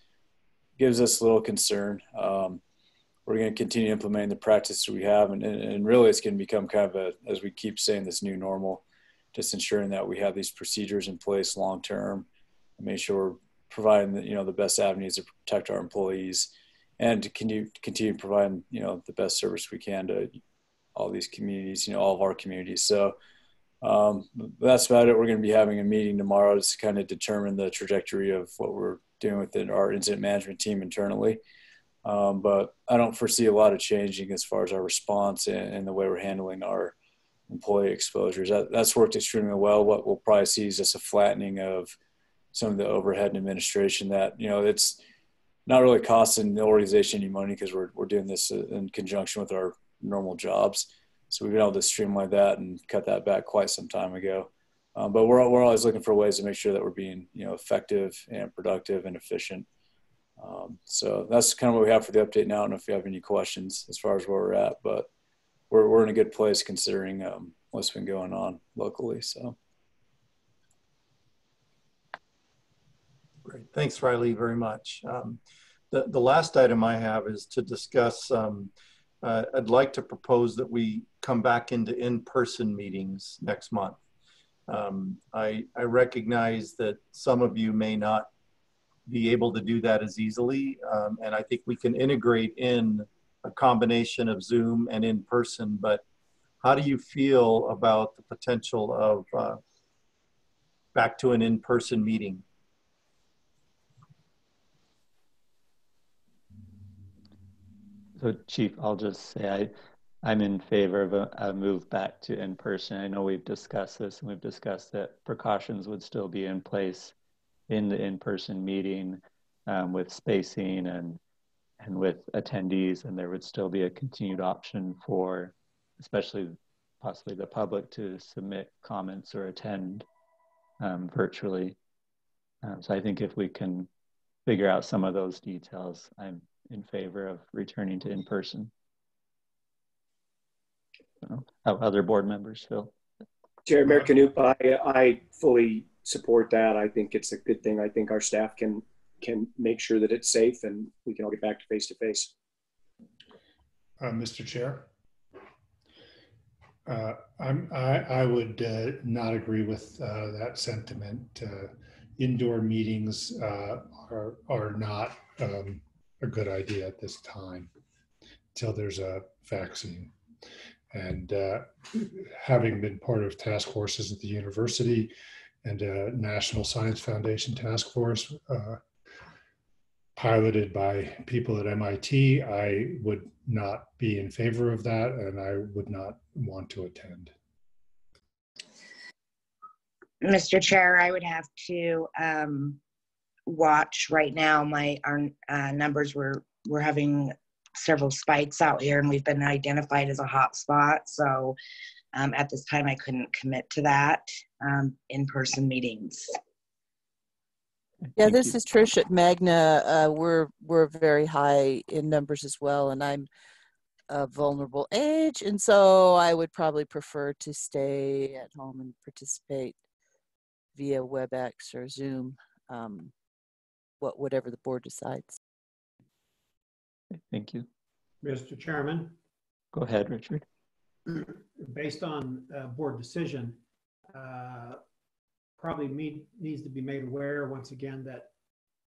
gives us a little concern. We're going to continue implementing the practices we have, and really it's going to become kind of as we keep saying, this new normal, just ensuring that we have these procedures in place long term, and make sure we're providing the best avenues to protect our employees and to continue providing the best service we can to all these communities, all of our communities. So that's about it. We're going to be having a meeting tomorrow to kind of determine the trajectory of what we're doing within our incident management team internally. But I don't foresee a lot of changing as far as our response and the way we're handling our employee exposures. That's worked extremely well. What we'll probably see is just a flattening of some of the overhead and administration that, it's not really costing the organization any money because we're doing this in conjunction with our normal jobs. So we've been able to streamline that and cut that back quite some time ago. But we're always looking for ways to make sure that we're being, effective and productive and efficient. So that's kind of what we have for the update now. I don't know if you have any questions as far as where we're at, but we're in a good place considering what's been going on locally. So. Great. Thanks, Riley, very much. The last item I have is to discuss, I'd like to propose that we come back into in-person meetings next month. I recognize that some of you may not be able to do that as easily, and I think we can integrate in a combination of Zoom and in-person, but how do you feel about the potential of back to an in-person meeting? So Chief, I'll just say I'm in favor of a move back to in-person. I know we've discussed this, and we've discussed that precautions would still be in place in the in-person meeting. with spacing and with attendees, and there would still be a continued option for, especially possibly the public, to submit comments or attend virtually. So I think if we can figure out some of those details, I'm in favor of returning to in-person. How other board members feel? Chair, Mayor Knoop, I fully support that. I think it's a good thing. I think our staff can make sure that it's safe and we can all get back to face-to-face. Mr. Chair, I would not agree with that sentiment. Indoor meetings are not a good idea at this time until there's a vaccine. And having been part of task forces at the university and a National Science Foundation task force piloted by people at MIT, I would not be in favor of that, and I would not want to attend. Mr. Chair, I would have to watch right now. Our numbers, we're having several spikes out here, and we've been identified as a hot spot. So at this time, I couldn't commit to that in-person meetings. Yeah, this is Trish at Magna. We're very high in numbers as well, and I'm a vulnerable age, and so I would probably prefer to stay at home and participate via WebEx or Zoom, whatever the board decides. Thank you. Mr. Chairman. Go ahead, Richard. Based on board decision, probably needs to be made aware once again that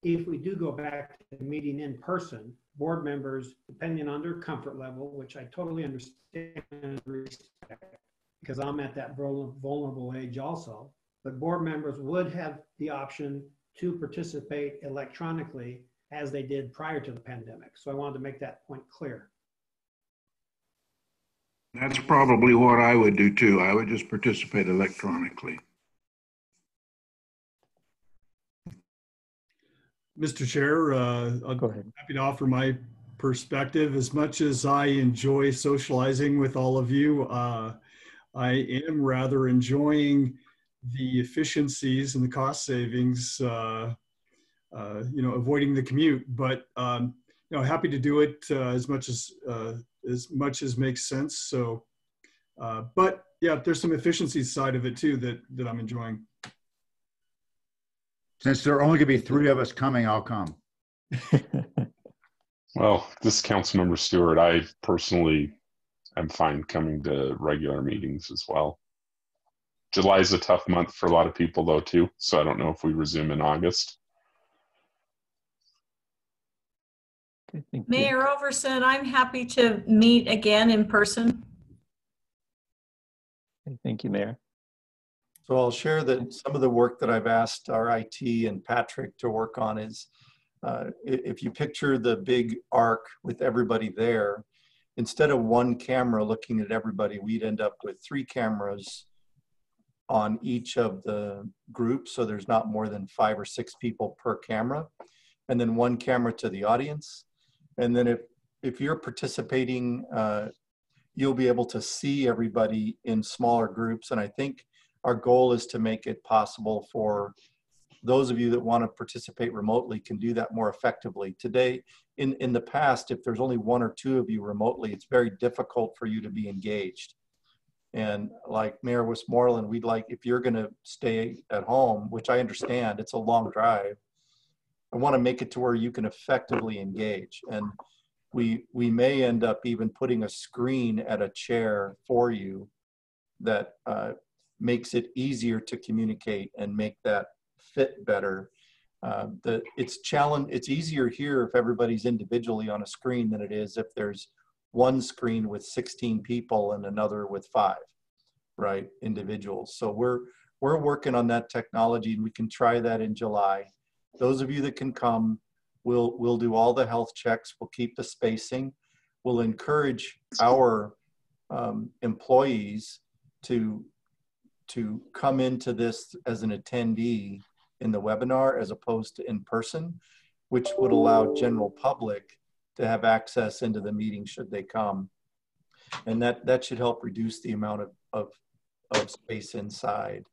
if we do go back to meeting in person, board members, depending on their comfort level, which I totally understand and respect, because I'm at that vulnerable age also, but board members would have the option to participate electronically as they did prior to the pandemic. So I wanted to make that point clear. That's probably what I would do too. I would just participate electronically. Mr. Chair, I'm happy to offer my perspective. As much as I enjoy socializing with all of you, I am rather enjoying the efficiencies and the cost savings, avoiding the commute, but happy to do it as much as makes sense. So, but yeah, there's some efficiency side of it too that I'm enjoying. Since there are only going to be 3 of us coming, I'll come. Well, this is Councilmember Stewart. I personally am fine coming to regular meetings as well. July is a tough month for a lot of people though too, so I don't know if we resume in August. Mayor Overson, I'm happy to meet again in person. Thank you, Mayor. So I'll share that some of the work that I've asked our IT and Patrick to work on is, if you picture the big arc with everybody there, instead of one camera looking at everybody, we'd end up with 3 cameras on each of the groups. So there's not more than 5 or 6 people per camera, and then 1 camera to the audience. And then if you're participating, you'll be able to see everybody in smaller groups. And I think our goal is to make it possible for those of you that want to participate remotely can do that more effectively. Today, in the past, if there's only 1 or 2 of you remotely, it's very difficult for you to be engaged. And like Mayor Westmoreland, we'd like, if you're going to stay at home, which I understand, it's a long drive, I want to make it to where you can effectively engage. And we may end up even putting a screen at a chair for you that makes it easier to communicate and make that fit better. It's easier here if everybody's individually on a screen than it is if there's one screen with 16 people and another with 5, right, individuals. So we're working on that technology, and we can try that in July. Those of you that can come, we'll do all the health checks. We'll keep the spacing. We'll encourage our employees to come into this as an attendee in the webinar as opposed to in person. which would allow general public to have access into the meeting should they come. And that should help reduce the amount of space inside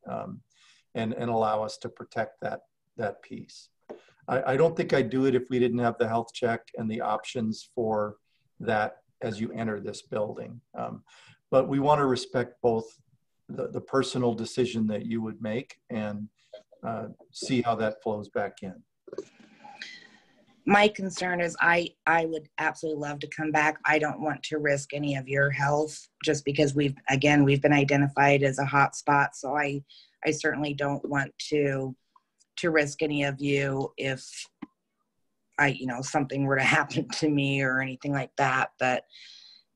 and allow us to protect that piece. I don't think I'd do it if we didn't have the health check and the options for that as you enter this building. But we want to respect both the personal decision that you would make and see how that flows back in. My concern is I would absolutely love to come back. I don't want to risk any of your health just because we've been identified as a hot spot. So I certainly don't want to risk any of you if something were to happen to me or anything like that. But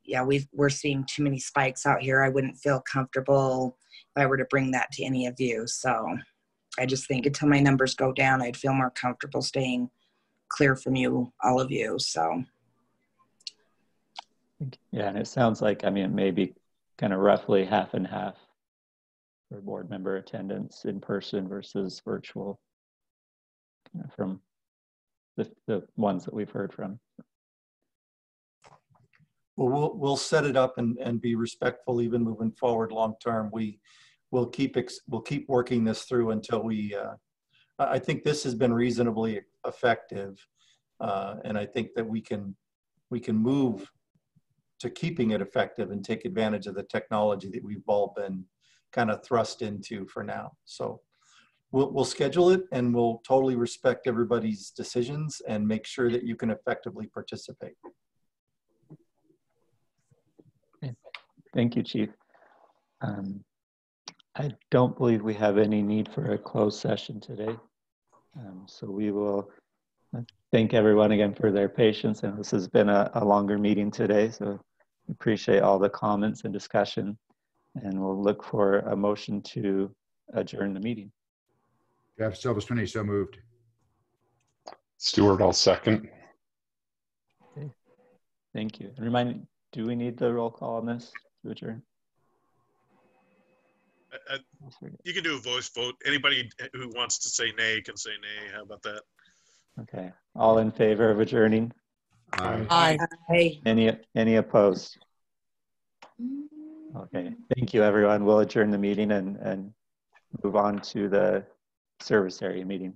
yeah, we're seeing too many spikes out here. I wouldn't feel comfortable if I were to bring that to any of you. So I just think until my numbers go down, I'd feel more comfortable staying clear from you, all of you. So yeah, and it sounds like, I mean, it may be kind of roughly half and half for board member attendance in person versus virtual, from the ones that we've heard from. Well, we'll set it up and be respectful even moving forward long term. We'll keep working this through until we. I think this has been reasonably effective, and I think that we can move to keeping it effective and take advantage of the technology that we've all been kind of thrust into for now. So we'll schedule it, and we'll totally respect everybody's decisions and make sure that you can effectively participate. Thank you, Chief. I don't believe we have any need for a closed session today. So we will thank everyone again for their patience. And this has been a longer meeting today. So appreciate all the comments and discussion. And we'll look for a motion to adjourn the meeting. Jeff Silvestrini, so moved. Stewart, I'll second. Okay. Thank you. And remind me, do we need the roll call on this to adjourn? You can do a voice vote. Anybody who wants to say nay can say nay. How about that? Okay. All in favor of adjourning? Aye. Aye. Any opposed? Okay. Thank you, everyone. We'll adjourn the meeting and move on to the service area meeting.